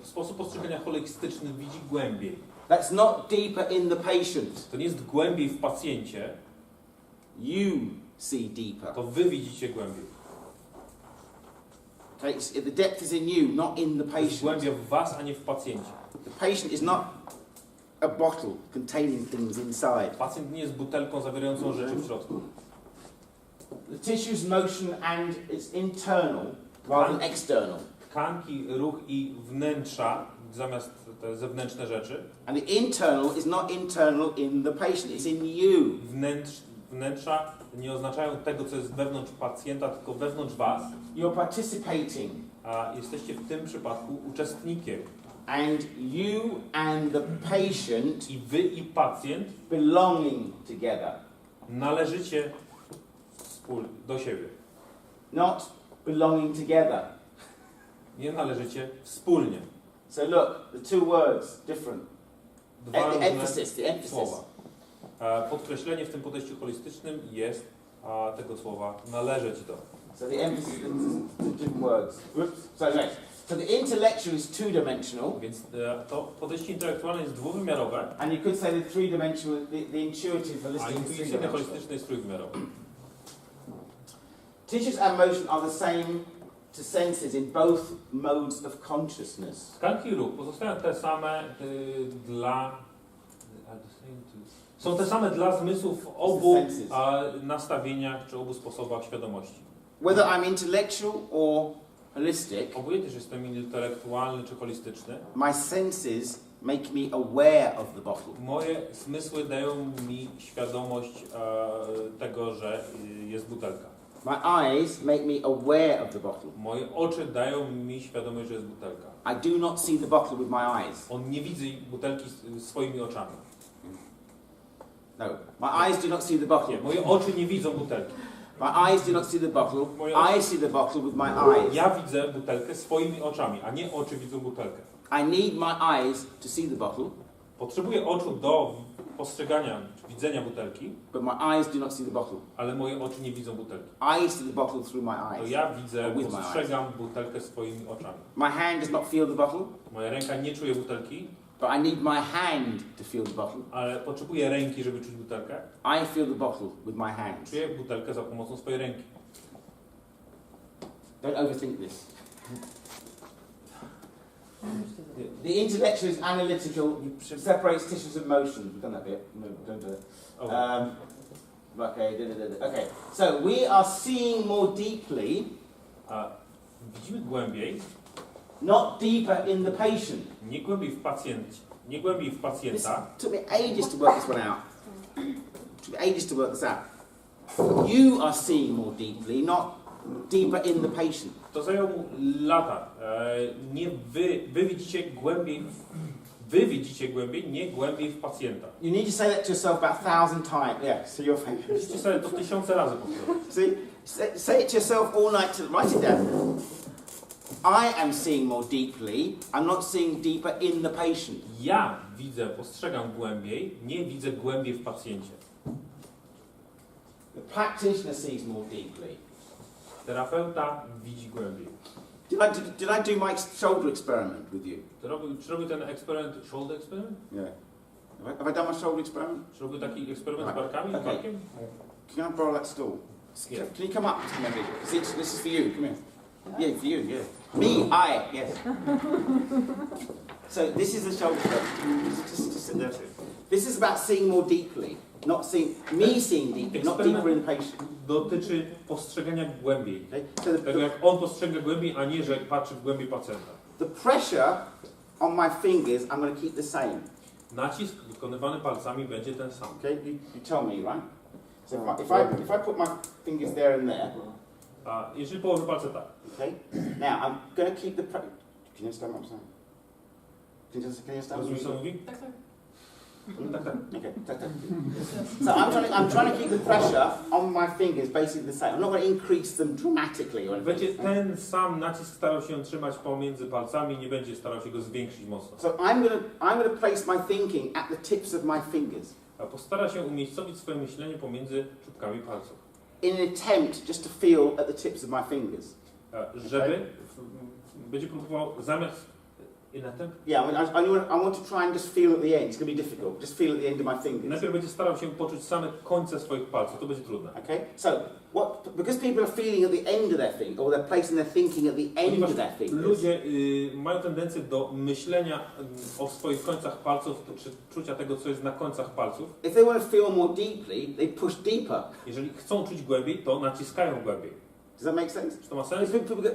Sposób postrzegania holistyczny widzi głębiej. That's not deeper in the patient. To nie jest głębiej w pacjencie, You see deeper. to wy widzicie głębiej. Okay? The depth is in you, not in the To jest patient. głębia w was, a nie w pacjencie. The patient is not a bottle containing things inside. Pacjent nie jest butelką zawierającą rzeczy w środku. The tissue's motion and it's internal rather than external. Tkanki, ruch i wnętrza zamiast te zewnętrzne rzeczy. And the internal is not internal in the patient, it's in you. wnętrza nie oznaczają tego, co jest wewnątrz pacjenta, tylko wewnątrz was. You're participating. A jesteście w tym przypadku uczestnikiem. And you and the patient I wy i pacjent belonging together. należycie do siebie. Not belonging together. Nie należycie wspólnie. So look, the two words, different. Dwa różne The emphasis. słowa. Podkreślenie w tym podejściu holistycznym jest tego słowa należeć do. So the emphasis is the different words. Oops. So the intellectual is two-dimensional. Więc to podejście intelektualne jest dwuwymiarowe, And you could say the three-dimensional, the intuitive, a holistic is intuicyjne three-dimensional. holistyczne jest trójwymiarowe. Teachers and motion are the same to senses in both modes of consciousness. Tkanki i ruch pozostają te same są te same dla zmysłów w obu nastawieniach czy obu sposobach świadomości. Whether I'm intellectual or holistic, Obojętnie, czy jestem intelektualny czy holistyczny, my senses make me aware of the bottle. moje zmysły dają mi świadomość tego, że jest butelka. My eyes make me aware of the bottle. Moje oczy dają mi świadomość, że jest butelka. I do not see the bottle with my eyes. On nie widzi butelki swoimi oczami. No, my eyes do not see the bottle. Nie, moje oczy nie widzą butelki. My eyes do not see the bottle. I see the bottle with my eyes. Ja widzę butelkę swoimi oczami, a nie oczy widzą butelkę. I need my eyes to see the bottle, Potrzebuję oczu do postrzegania, widzenia butelki, but my eyes do not see the bottle. ale moje oczy nie widzą butelki. I see the bottle through my To eyes. ja widzę, With my postrzegam butelkę swoimi oczami. My hand does not feel the bottle, Moja ręka nie czuje butelki, but I need my hand to feel the bottle. ale potrzebuję ręki, żeby czuć butelkę. I feel the bottle with my hand. Czuję butelkę za pomocą swojej ręki. Don't overthink this. The intellectual is analytical, separates tissues of motion. We've done that bit. No, don't do it. Okay. So we are seeing more deeply, Widzimy głębiej, not deeper in the patient. nie głębiej w pacjencie, nie głębiej w This pacjenta. took me ages to work this one out. Took me ages to work this out. You are seeing more deeply, not deeper in the patient. To zajęło mu lata. Nie wy widzicie głębiej, wy widzicie głębiej, nie głębiej w pacjenta. You need to say that to yourself about 1,000 times. Yeah, see your face. Musicie sobie to 1000 razy powtórzyć. See, say it to yourself all night. Write it down. I am seeing more deeply. I'm not seeing deeper in the patient. Ja widzę, postrzegam głębiej, nie widzę głębiej w pacjencie. The practitioner sees more deeply. Terapeuta widzi głębiej. Did I do my shoulder experiment with you? Czy robił ten eksperyment, shoulder experiment? Yeah. Have I done my shoulder experiment? Czy robił taki eksperyment z Right. barkami, Okay. z barkiem? Can I borrow that stool? Yeah. Can you come up to me? This is for you. Come here. Yeah, for you. Yeah. Me. Yes. So this is the shoulder experiment. Just sit there. This is about seeing more deeply, not seeing deeply, not deeper in the patient. Dotyczy postrzegania głębiej. Okay? So Tego jak on postrzega głębiej, a nie, że patrzy w głębi pacjenta. the pressure on my fingers, I'm going to keep the same. Nacisk wykonywany palcami będzie ten sam. Okay, you tell me, right? So if I put my fingers there and there, A jeżeli położę palce tak, okay. Now I'm going to keep the pressure. Can you understand what I'm saying? Can you understand what rozumiesz I'm co saying? mówi? Tak, tak. Tak, tak. Okay. So I'm trying to keep the pressure on my fingers basically the same. I'm not going to increase them dramatically or Będzie anything. ten sam nacisk starał się trzymać pomiędzy palcami, nie będzie starał się go zwiększyć mocno. So I'm going to place my thinking at the tips of my fingers A postara się umiejscowić swoje myślenie pomiędzy czubkami palców. in an attempt just to feel at the tips of my fingers. Żeby będzie próbował zamiast Yeah, I want to try and just feel at the end. It's going to be difficult. Just feel at the end of my fingers. najpierw będzie starał się poczuć same końce swoich palców, to będzie trudne. Okay, so because people are feeling at the end of their finger, or they're placing their thinking at the end Ponieważ of their fingers. ludzie mają tendencję do myślenia o swoich końcach palców, czy czucia tego, co jest na końcach palców. If they want to feel more deeply, they push deeper. Jeżeli chcą czuć głębiej, to naciskają głębiej. Does that make sense? Czy to ma sens?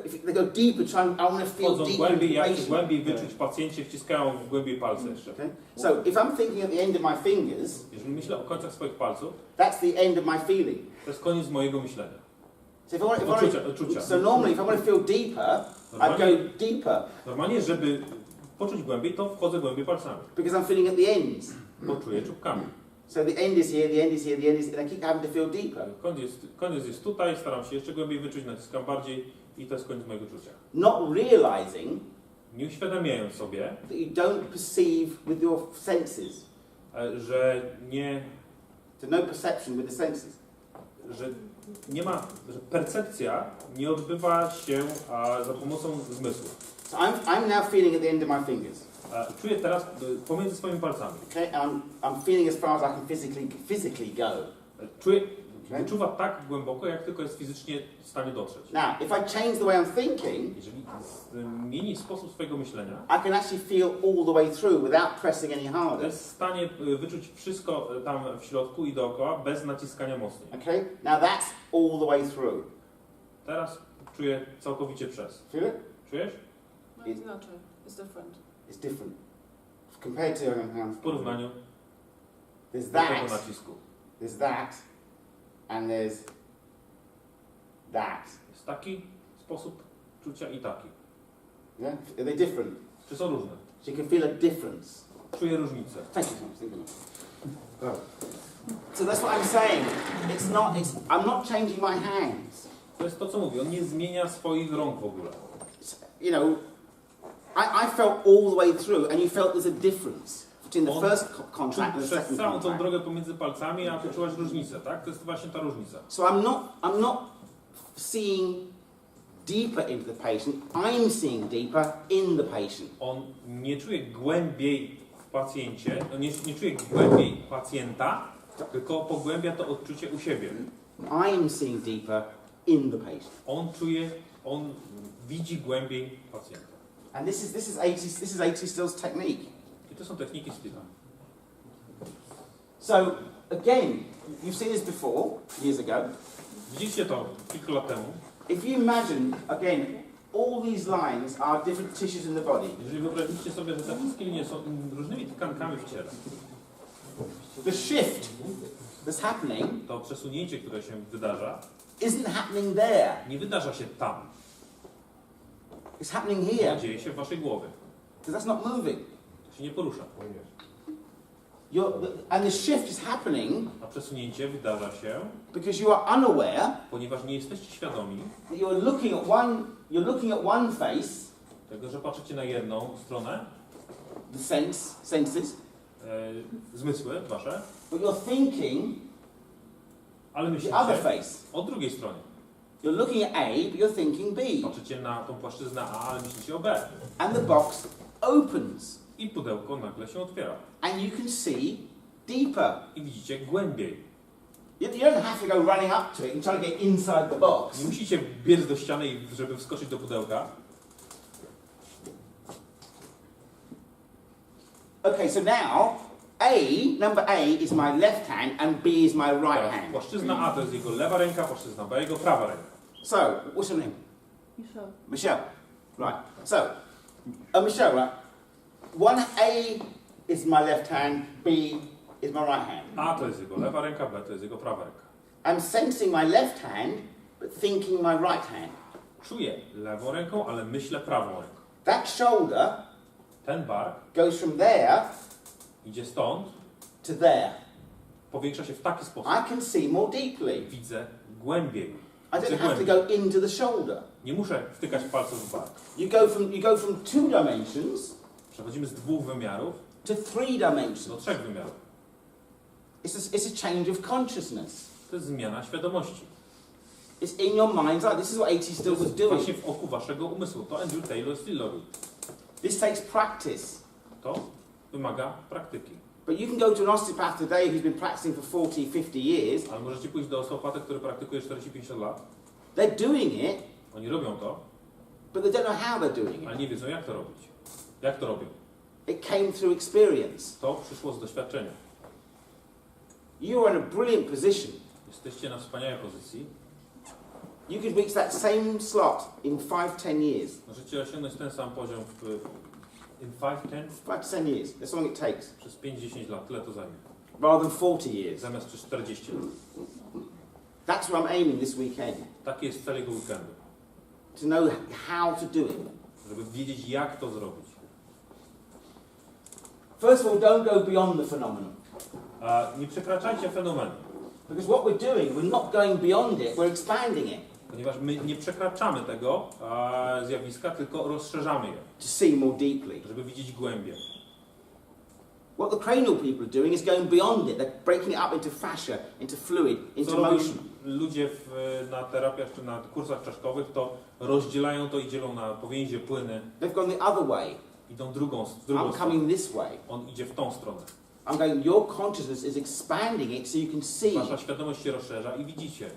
If they go deeper, I want to feel Wchodzą deeper głębiej, into the jak patient. głębiej wyczuć w pacjencie, wciskają w głębiej palce jeszcze. Okay? So if I'm thinking at the end of my fingers, Jeżeli myślę o końcach swoich palców, that's the end of my feeling. to jest koniec mojego myślenia. So if I want, Odczucia. so normally if I want to feel deeper, I go deeper Normalnie, żeby poczuć głębiej, to wchodzę głębiej palcami. because I'm feeling at the ends. Bo czuję czubkami. So the end is here, the end is here, the end is, and I keep having to feel deeper. Koniec jest tutaj, staram się jeszcze głębiej wyczuć, naciskam bardziej i to jest koniec mojego czucia. Not realizing Nie uświadamiając sobie, that you don't perceive with your senses. że nie, So no perception with the senses. że nie ma, że percepcja nie odbywa się za pomocą zmysłów. So I'm now feeling at the end of my fingers. Czuję teraz pomiędzy swoimi palcami. Okay, I'm feeling as far as I can physically go. Czuję, wyczuwa tak głęboko, jak tylko jest fizycznie w stanie dotrzeć. Now, if I change the way I'm thinking, Jeżeli zmieni sposób swojego myślenia, I can actually feel all the way through without pressing any to harder. jest w stanie wyczuć wszystko tam w środku i dookoła bez naciskania mocniej. Okay, now that's all the way through. Teraz czuję całkowicie przez. Feel it? Czujesz? No jest inaczej. It's different. It's different compared to W porównaniu there's do tego that, nacisku. there's that, and there's that. Jest taki sposób czucia i taki. Yeah, are they different? Czy są różne? So you can feel a difference. Czuję różnicę. Thank you, Thomas. Thank you. So that's what I'm saying. I'm not changing my hands. To jest to, co mówię. On nie zmienia swoich rąk w ogóle. You know, I felt all the way through, and you felt there's a difference between the first contract and the Przez second całą tą contract. drogę pomiędzy palcami, a poczułaś różnicę, tak? To jest właśnie ta różnica. So I'm not seeing deeper into the patient. I'm seeing deeper in the patient. On nie czuje głębiej w pacjencie, nie czuje głębiej pacjenta, tylko pogłębia to odczucie u siebie. I'm seeing deeper in the patient. On widzi głębiej pacjenta. And this is A.T. Still's technique. I to są techniki Stilla. So again, you've seen this before years ago. Widzieliście to kilka lat temu. If you imagine again, all these lines are different tissues in the body. Jeżeli wyobrazicie sobie, że te wszystkie linie są różnymi tkankami w ciele, The shift that's happening to przesunięcie, które się wydarza, isn't happening there. nie wydarza się tam. It's happening To here dzieje się w waszej głowie. because that's not moving. To się nie porusza. And the shift is happening A przesunięcie wydarza się, because you are unaware ponieważ nie jesteście świadomi that you're looking at one face, tego, że patrzycie na jedną stronę, the senses, zmysły wasze, but you're thinking ale the other myślicie face. o drugiej stronie. You're looking at A, but you're thinking B. Patrzycie na tą płaszczyznę A, ale myślicie o B. And the box opens, I pudełko nagle się otwiera. and you can see deeper. I widzicie głębiej. You don't have to go running up to it and try to get inside the box. Nie musicie biec do ściany, żeby wskoczyć do pudełka. Okay, so now number A is my left hand, and B is my right Teraz hand. płaszczyzna A to jest jego lewa ręka, płaszczyzna B jego prawa ręka. So, what's your name? Michelle. Michelle. Right. So, Michelle, right? One A is my left hand, B is my right hand. A to jest jego lewa ręka, B to jest jego prawa ręka. I'm sensing my left hand, but thinking my right hand. Czuję lewą ręką, ale myślę prawą ręką. That shoulder Ten bark goes from there idzie stąd, to there. powiększa się w taki sposób. I can see more deeply. Widzę głębiej. I Widzę don't have to głębiej. go into the shoulder. Nie muszę wtykać palców w bark. You go from 2 dimensions Przechodzimy z 2 wymiarów to 3 do dimensions. 3 wymiarów. It's a change of consciousness. To jest zmiana świadomości. It's in your mind's eye. This is what A.T. Still was Właśnie doing. w oku waszego umysłu. To Andrew Taylor Still robi. This takes practice. To wymaga praktyki. But you can go to an osteopath today who's been practicing for 40, 50 years. Ale możecie pójść do osteopaty, który praktykuje 40-50 lat. They're doing it, Oni robią to, but they don't know how they're doing it. ale nie wiedzą jak to robić. Jak to robią? It came through experience. To przyszło z doświadczenia. You are in a brilliant position Jesteście na wspaniałej pozycji, You could reach that same slot in 5-10 years. Możecie osiągnąć ten sam poziom in 5-10 5-10 years. That's how long it takes. przez 5-10 lat. Tyle to zajmie. Rather than 40 years. Zamiast przez 40 lat. That's where I'm aiming this weekend. Taki jest cel jego weekendu. To know how to do it. Żeby wiedzieć, jak to zrobić. First of all, don't go beyond the phenomenon. A nie przekraczajcie fenomenu. Because what we're doing, we're not going beyond it, we're expanding it. Ponieważ my nie przekraczamy tego zjawiska, tylko rozszerzamy je. To see more deeply. Żeby widzieć głębiej. What the cranial people are doing is going beyond it. They're breaking it up into fascia, into fluid, into Co robią motion. ludzie na terapiach czy na kursach czaszkowych, to rozdzielają to i dzielą na powięzie, płyny. They've gone the other way. Idą drugą I'm stronę. coming this way. On idzie w tą stronę. I'm going, your consciousness is expanding it so you can see. Wasza świadomość się rozszerza i widzicie.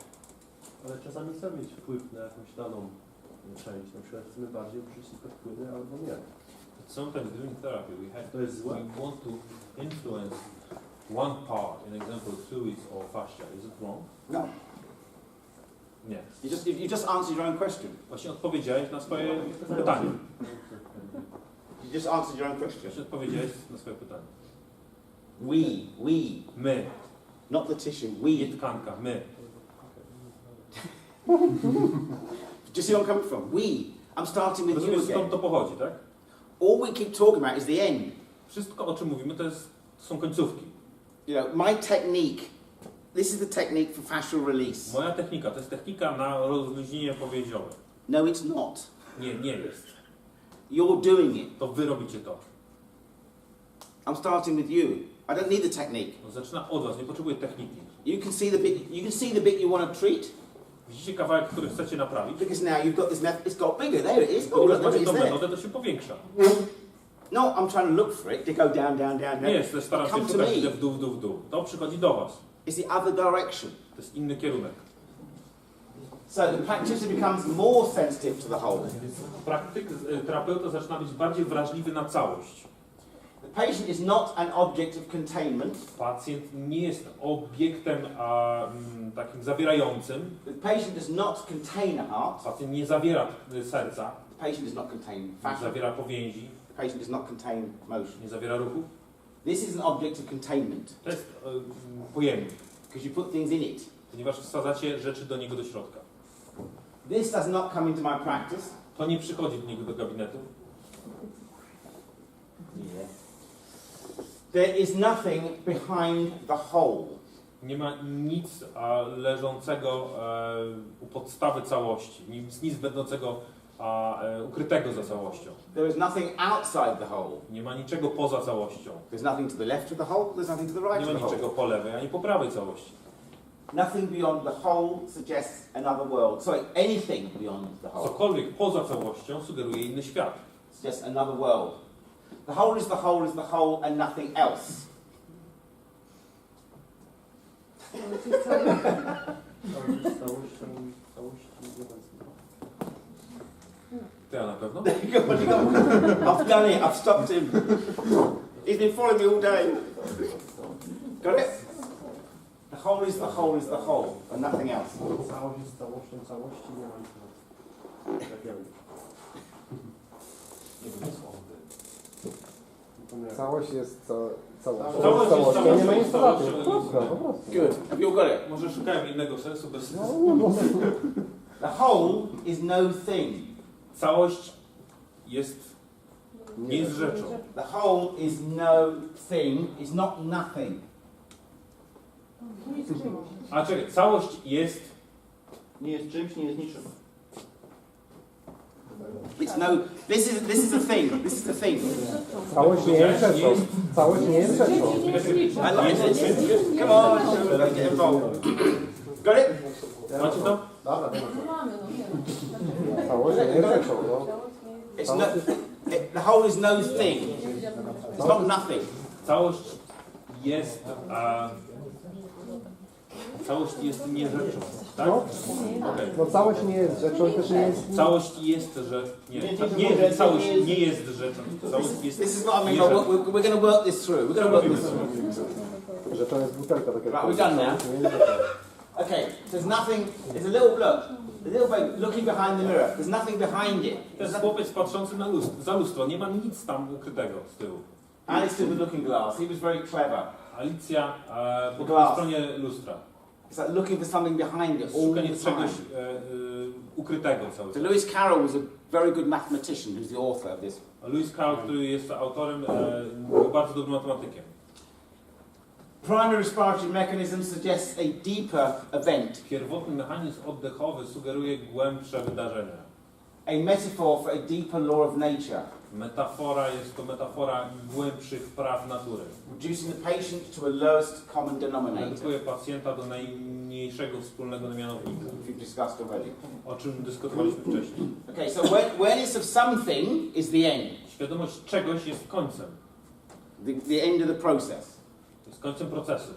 Ale czasami chcemy mieć wpływ na jakąś daną część. Na przykład chcemy bardziej uczestniczyć wpływy albo nie. Sometimes during therapy To jest złe. we want to influence one part, in example fluids or fascia. Is it wrong? No. Nie. You just answered your own question. Właśnie odpowiedziałeś na swoje pytanie. You just answered your own question. Właśnie odpowiedziałeś na swoje pytanie. We. My, Not the tissue, nie we. tkanka, my. Do you see where I'm coming from? We. I'm starting with you Rozumiesz, skąd again. to pochodzi, tak? All we keep talking about is the end. Wszystko, o czym mówimy, to są końcówki. You know, my technique, this is the technique for fascial release. Moja technika to jest technika na rozluźnienie powięziowe. No, it's not. Nie jest. You're doing it. To wy robicie to. I'm starting with you. I don't need the technique. No, zaczyna od was, nie potrzebuję techniki. You can see the bit you want to treat, Widzicie kawałek, który chcecie naprawić? because now you've got this method. It's got bigger. There it is. Oh, Ponieważ look, macie tą it's there. metodę, to się powiększa. No, I'm trying to look for it to go down, down, down, Nie down. jest, staram się Come to szukać, me. idę w dół. To przychodzi do was. It's the other direction. To jest inny kierunek. So the practitioner becomes more sensitive to the whole. Terapeuta zaczyna być bardziej wrażliwy na całość. The patient is not an object of containment. Pacjent nie jest obiektem takim zawierającym. The patient does not contain a heart. Pacjent nie zawiera serca, The patient does not contain nie fascia. zawiera powięzi, The patient does not contain motion. nie zawiera ruchu. This is an object of containment To jest pojemnik, because you put things in it. ponieważ wsadzacie rzeczy do niego do środka. This does not come into my practice. To nie przychodzi do niego do gabinetu. Yeah. There is nothing behind the whole. Nie ma nic leżącego u podstawy całości, nic będącego ukrytego za całością. There is nothing outside the whole. Nie ma niczego poza całością. There's nothing to the left of the whole. There's nothing to the right Nie of ma the whole. niczego po lewej ani po prawej całości. Nothing beyond the whole suggests another world. Sorry, anything beyond the whole Cokolwiek poza całością sugeruje inny świat. suggests another world. The whole is the whole is the whole and nothing else. Ja na pewno. I've done it. I've stopped him. He's been following me all day. Got it? The whole is the whole is the whole and nothing else. Całość jest całością całości, nie ma nic na tak ja wiem. Całość jest całością. Całość jest Całością. Nie ma nic poza całością. tym. Prosto, po prostu. Good. Have you all got it? Może szukałem innego sensu bez The whole is no thing. Całość nie jest rzeczą. The whole is no thing. It's not nothing. A czekaj, całość jest... Nie jest czymś, nie jest niczym. It's no. This is the thing. This is the thing. Całość nie jest rzeczą. Całość nie jest rzeczą. I like it. Come on, let's get involved. Got it? Macie to? Dobra, dobra. Całość nie jest rzeczą. No. It's no. The whole is no thing. It's not nothing. Całość jest... całość jest nie rzeczą, tak? No. Okej. No całość nie jest rzeczą, też nie jest... Całość jest rzeczą. Nie, całość nie jest rzeczą. Całość jest... This is what I mean. We're going to work this through. We're going to work this through. Rzeczą jest butelka. Tak jak Right, we're done now. Okay, there's nothing, there's a little bit looking behind the mirror. There's nothing behind it. To jest chłopiec patrzący za lustro, nie ma nic tam ukrytego z tyłu. Alice did the looking glass. He was very clever. Alicja po drugiej stronie lustra. It's like looking for something behind it all Szukanie the time. czegoś ukrytego cały So czas. Lewis Carroll was a very good mathematician, who's the author of this. Lewis Carroll, który jest autorem, był bardzo dobrym matematykiem. Primary respiratory mechanism suggests a deeper event, Pierwotny mechanizm oddechowy sugeruje głębsze wydarzenia. a metaphor for a deeper law of nature, Metafora jest to metafora głębszych praw natury. reducing the patient to a lowest common denominator, Redukuje pacjenta do najmniejszego wspólnego mianownika, which we've discussed already. o czym dyskutowaliśmy wcześniej. Okay, so awareness of something is the end, Świadomość czegoś jest końcem. the end of the process. To jest końcem procesu.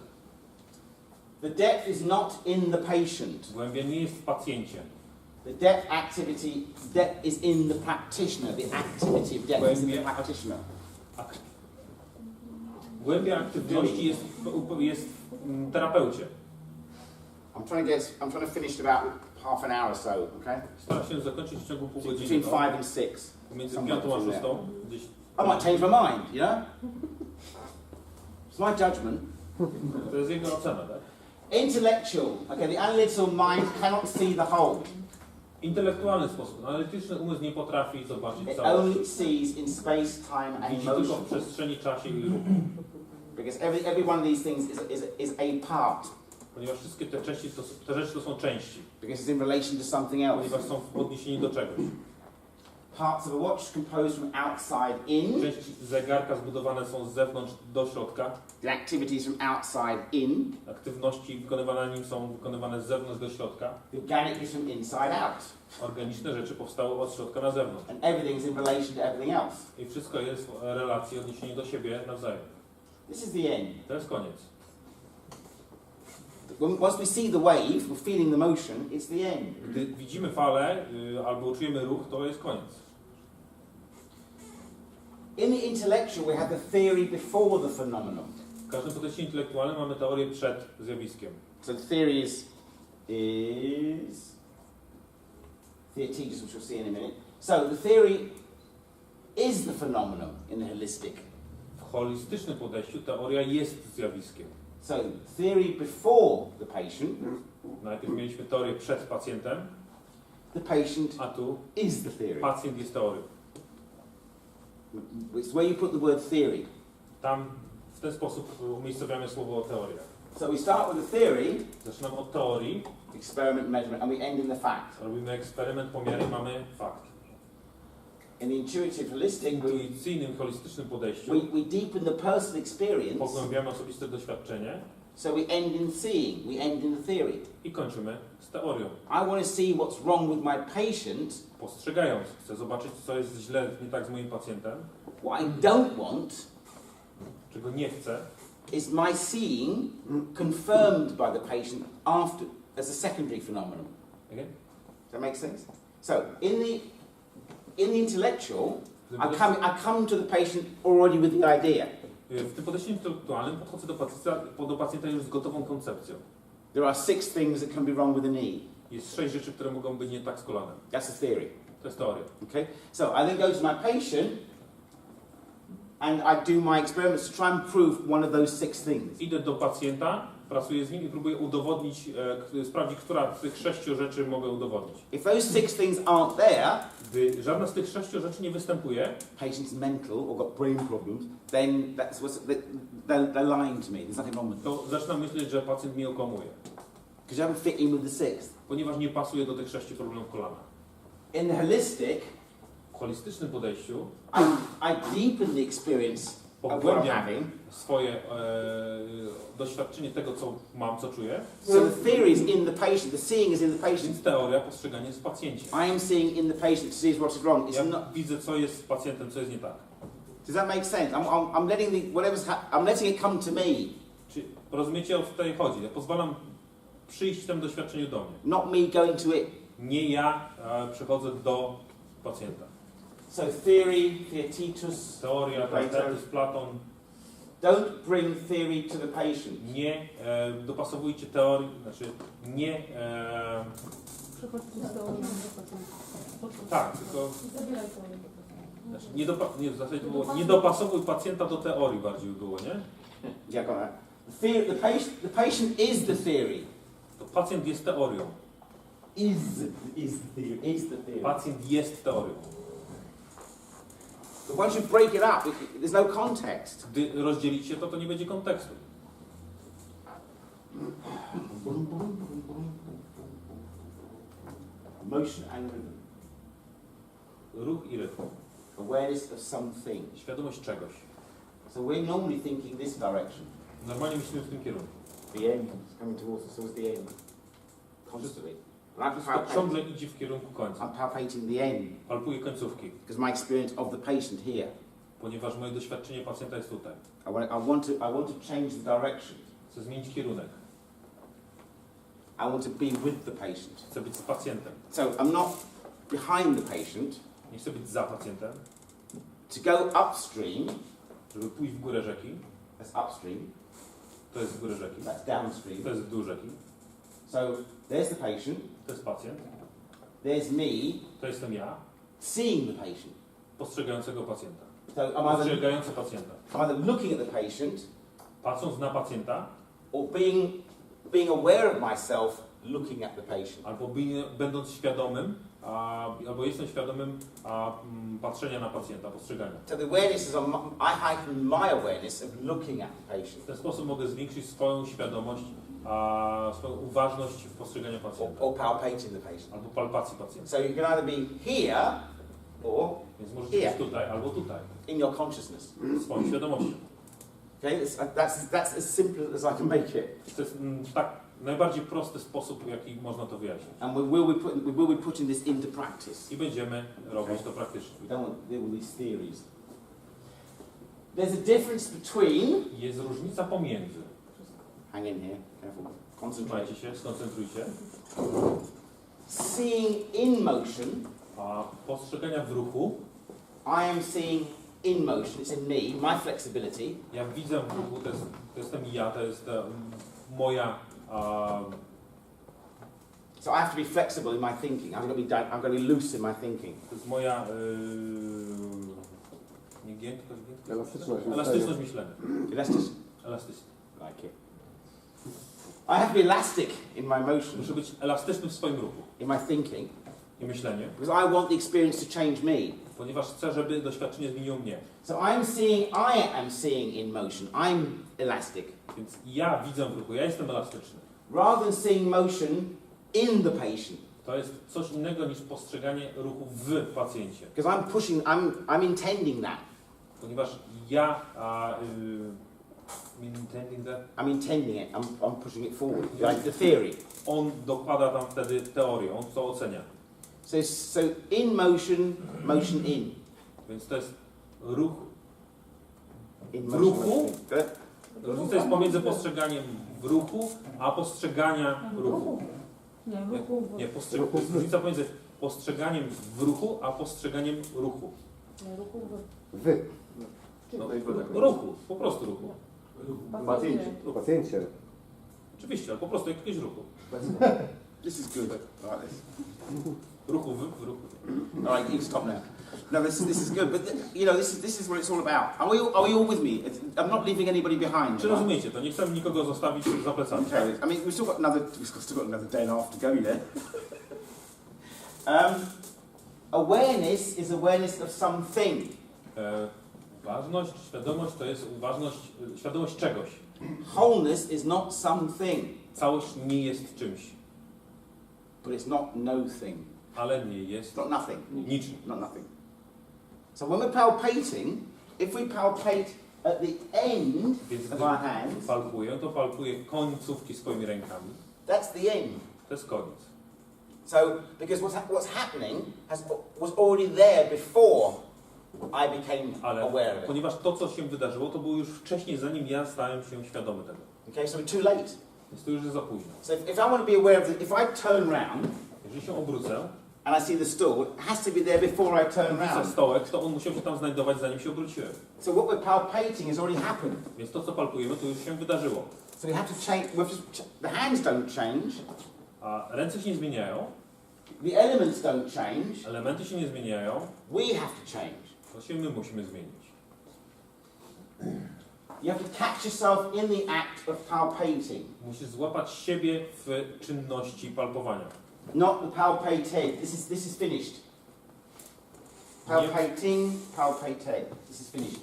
The depth is not in the patient. Głębia nie jest w pacjencie. The depth is in the practitioner. The activity of depth is in the practitioner. Głębia aktywności jest w terapeucie. I'm trying to finish in about half an hour or so, okay? Staram się zakończyć w ciągu pół godziny. Between 5 and 6. Między 5 a 6. Gdzieś. I might change my mind, you know? It's my judgment. To jest jego ocena, tak? Intellectual. Okay, the analytical mind cannot see the whole. Intelektualny sposób. Analityczny umysł nie potrafi zobaczyć It całości. only sees in space, time and Widzi tylko w motion. przestrzeni, czasie i ruchu. Because every one of these things is a part. Ponieważ wszystkie te części, te rzeczy to są części. Because it's in relation to something else. Ponieważ są w odniesieniu do czegoś. Parts of a watch composed from outside in. Części zegarka zbudowane są z zewnątrz do środka. The activities from outside in. Aktywności wykonywane na nim są wykonywane z zewnątrz do środka. The organic is from inside out. Organiczne rzeczy powstały od środka na zewnątrz. And everything is in relation to everything else. I wszystko jest w relacji, odniesieniu do siebie nawzajem. This is the end. To jest koniec. Once we see the wave, we're feeling the motion, it's the end. Gdy widzimy falę albo czujemy ruch, to jest koniec. In the intellectual, we have the theory before the phenomenon. W każdym podejściu intelektualnym mamy teorię przed zjawiskiem. So the theory is theaetetus, which we'll see in a minute. So the theory is the phenomenon in the holistic. W holistycznym podejściu teoria jest zjawiskiem. So theory before the patient, Najpierw mieliśmy teorię przed pacjentem, the patient a tu is the theory. pacjent jest teorią. It's where you put the word theory. Tam w ten sposób umiejscowiamy słowo teoria. So we start with the theory, Zaczynamy od teorii, experiment, measurement, and we end in the fact. robimy eksperyment, pomiary, mamy fakt. In the intuitive W holistic, intuicyjnym, holistycznym podejściu we deepen the personal experience, pogłębiamy osobiste doświadczenie so we end in seeing, we end in the theory. i kończymy z teorią. I want to see what's wrong with my patient. Postrzegając, chcę zobaczyć, co jest źle, nie tak z moim pacjentem. What I don't want Czego nie chcę, is my seeing confirmed by the patient after as a secondary phenomenon. okay? Does that make sense? So in the intellectual, I come to the patient already with the idea. W tym podejściu intelektualnym podchodzę do pacjenta już z gotową koncepcją. There are 6 things that can be wrong with the knee. Jest 6 rzeczy, które mogą być nie tak z kolanem. That's the theory. To jest teoria. Okay? So I then go to my patient and I do my experiments to try and prove one of those 6 things. Idę do pacjenta, pracuję z nim i próbuję udowodnić, sprawdzić, która z tych 6 rzeczy mogę udowodnić. If those 6 things aren't there, Gdy żadna z tych 6 rzeczy nie występuje, patient's mental or got brain problems, then they're lying to me. There's nothing wrong with them. to zaczynam myśleć, że pacjent mnie okłamuje. Because you haven't fit in with the 6th. Ponieważ nie pasuje do tych 6 problemów kolana. In the holistic, W holistycznym podejściu I deepen the experience of what I'm pogłębiam having. swoje doświadczenie tego, co mam, co czuję. So the theory is in the patient, the seeing is in the patient. Więc teoria, postrzeganie jest w pacjencie. I am seeing in the patient to see what is wrong. It's Ja not. widzę, co jest z pacjentem, co jest nie tak. Does that make sense? I'm letting I'm letting it come to me, Czy rozumiecie, o co tutaj chodzi? Ja pozwalam przyjść temu doświadczeniu do mnie. not me going to it. Nie ja przychodzę do pacjenta. So theory, theaetetus, Teoria, Plato. Platon, Don't bring theory to the patient. Nie dopasowujcie teorii, znaczy nie... Przechodź z teorii. Tak, tylko... Zabieraj teorię. Znaczy w zasadzie to było nie dopasowuj pacjenta do teorii bardziej by było, nie? Yeah, got that. The patient is the theory. To pacjent jest teorią. Is the theory. Pacjent jest teorią. But once you break it up, there's no context. Gdy rozdzielicie to, to nie będzie kontekstu. Motion and rhythm. Ruch i rytm. Awareness of something. Świadomość czegoś. So we're normally thinking this direction. Normalnie myślimy w tym kierunku. The end is coming towards us, towards the end. Constantly. And Wszystko ciągle idzie w kierunku końca. I'm palpating the end Palpuję końcówki, because my experience of the patient here. ponieważ moje doświadczenie pacjenta jest tutaj. I want to change the direction. Chcę zmienić kierunek. I want to be with the patient. Chcę być z pacjentem. So I'm not behind the patient. Nie chcę być za pacjentem. To go upstream, Żeby pójść w górę rzeki, that's upstream. to jest w górę rzeki. That's downstream. To jest w dół rzeki. So there's the patient. To jest pacjent. There's me To jestem ja, seeing the patient. postrzegającego pacjenta. So I'm Postrzegający pacjenta. either looking at the patient Patrząc na pacjenta, or being aware of myself looking at the patient. albo będąc świadomym, albo jestem świadomym patrzenia na pacjenta, postrzegania. So the awareness is I heighten my awareness of looking at the W patient ten sposób mogę zwiększyć swoją świadomość, swoją uważność w postrzeganiu pacjenta, or palpating the patient. albo palpacji pacjenta. So you can either be here or Więc możecie być tutaj, albo tutaj, in your consciousness. swoją świadomością. Okay, that's as simple as I can make it. To jest tak najbardziej prosty sposób, w jaki można to wyjaśnić. And we will be putting this into practice. I będziemy robić to praktycznie. We don't want to deal with these theories. There's a difference between. Jest różnica pomiędzy. Hang in here, careful. Concentrate. Trzymajcie się, skoncentrujcie. Seeing in motion. A postrzegania w ruchu. I am seeing in motion. It's in me. My flexibility. Ja widzę w ruchu, to jestem ja, to jest moja... So I have to be flexible in my thinking. I've got to be loose in my thinking. To jest moja... nie giętkość, Elastyczność. elastyczność myślenia. Elasticity. Elastyczność. Like it. I have to be elastic in my motion, Muszę być elastyczny w swoim ruchu in my thinking, i myśleniu, because I want the experience to change me. ponieważ chcę, żeby doświadczenie zmieniło mnie. So I am seeing in motion. I'm elastic. Więc ja widzę w ruchu, ja jestem elastyczny. Rather than seeing motion in the patient. To jest coś innego niż postrzeganie ruchu w pacjencie. Because I'm intending that. Ponieważ ja intending that, I'm intending it. I'm pushing it forward. Like the theory. on dokłada tam wtedy teorię, on to ocenia. So in motion, motion in. Więc to jest ruch. In W motion, ruchu? motion in. Got it? Różnica jest pomiędzy postrzeganiem w ruchu, a postrzegania ruchu. Nie, ruchu. Nie, różnica pomiędzy postrzeganiem w ruchu, a postrzeganiem ruchu. Nie, ruchu. Wy. No, ruchu, po prostu ruchu. Pacjencie. Pacjencie. Oczywiście, ale po prostu jakiegoś ruchu. This is good. Like this. Ruchu w ruchu. All right, you can stop now. No, this is good. But you know, this is what it's all about. Are we all with me? I'm not leaving anybody behind. Czy rozumiecie to? Nie chcemy nikogo zostawić za plecami. Okay. I mean, we've still got another day and a half to go there. Awareness is awareness of something. Ważność, świadomość to jest świadomość czegoś. Wholeness is not something, Całość nie jest czymś, but it's not no thing. ale nie jest It's not nothing. niczym. Not nothing. So when we're palpating, if we palpate at the end Więc of gdy our hands, palpuję końcówki swoimi rękami. that's the end. To jest koniec. So because what's happening was already there before I became Ale aware of it. ponieważ to, co się wydarzyło, to było już wcześniej, zanim ja stałem się świadomy tego. Okay, so we're too late. Więc to już jest za późno. So if I want to be aware of it, if I turn round, Jeżeli się obrócę, and I see the stool, it has to be there before I turn Widzę round. stołek, to on musiał się tam znajdować, zanim się obróciłem. So what we're palpating has already happened. Więc to, co palpujemy, to już się wydarzyło. So we have to change, the hands don't change, A ręce się nie zmieniają, the elements don't change, elementy się nie zmieniają, we have to change. to się my musimy zmienić. You have to catch yourself in the act of palpating. Musisz złapać siebie w czynności palpowania. Not the palpating. This is finished. Palpating, palpate. This is finished.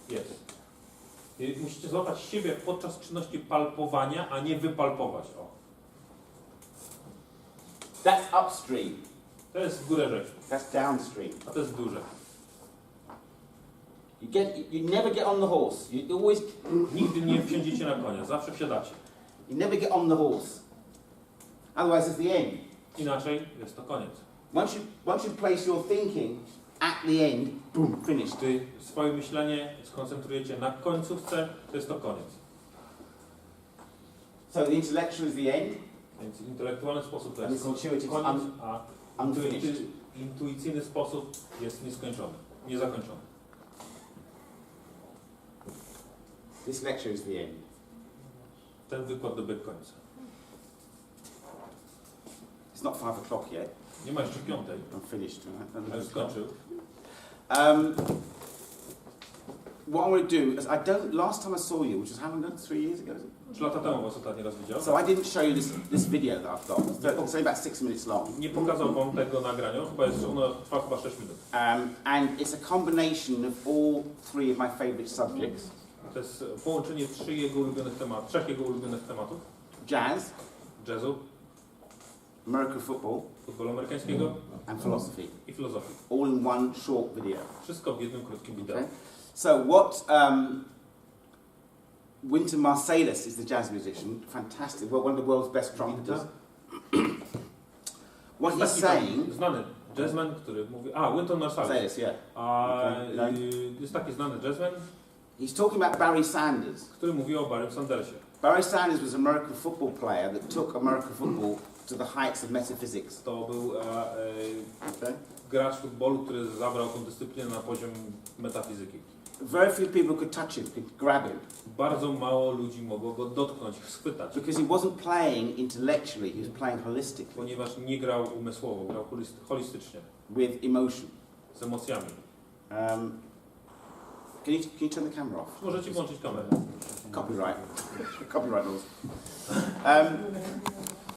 Jest. Musicie złapać siebie podczas czynności palpowania, a nie wypalpować. O. That's upstream. To jest w górę rzeczy, That's downstream. a to jest w dół. You never get on the horse. You always, Nigdy nie wsiądziecie na konia, zawsze wsiadacie. you never get on the horse. Otherwise, it's the end. Inaczej jest to koniec. Once you place your thinking at the end, boom, finished. Gdy swoje myślenie skoncentrujecie na końcówce, to jest to koniec. So the intellectual is the end, Więc intelektualny sposób to and jest this intuitive is koniec, a unfinished. intuicyjny sposób jest nieskończony, niezakończony. This lecture is the end. Ten wykład dobiegł końca. It's not 5 o'clock yet. Nie ma jeszcze piątej, I'm finished. Right? a już skończył. What I'm going to do is, last time I saw you, which was how long ago? 3 years ago? Is it? 3 lata temu was ostatni raz widział. So I didn't show you this video that I've got. It's only about 6 minutes long. Nie pokazał wam tego nagrania, chyba jest, ono trwa chyba 6 minut. And it's a combination of all 3 of my favourite subjects. To jest połączenie trzech jego ulubionych tematów. Jazz, Jazzu, American football, futbolu amerykańskiego and philosophy. i filozofii. All in one short video. Wszystko w jednym krótkim wideo. Okay? So what Wynton Marsalis is the jazz musician, fantastic, one of the world's best trumpeters. What he's Taki saying... znany jazzman, który mówi... Wynton Marsalis. Marsalis, yeah. Jest taki znany jazzman, He's talking about Barry Sanders. który mówi o Barrym Sandersie. Barry Sanders was an American football player that took American football to the heights of metaphysics. To był Okay? gracz futbolu, który zabrał tę dyscyplinę na poziom metafizyki. Very few people could touch him, could grab him, Bardzo mało ludzi mogło go dotknąć, schwytać, because he wasn't playing intellectually, he was playing holistically, ponieważ nie grał umysłowo, grał holistycznie, with emotion. z emocjami. Can you turn the camera off? Możecie włączyć kamerę. Copyright. Copyright laws.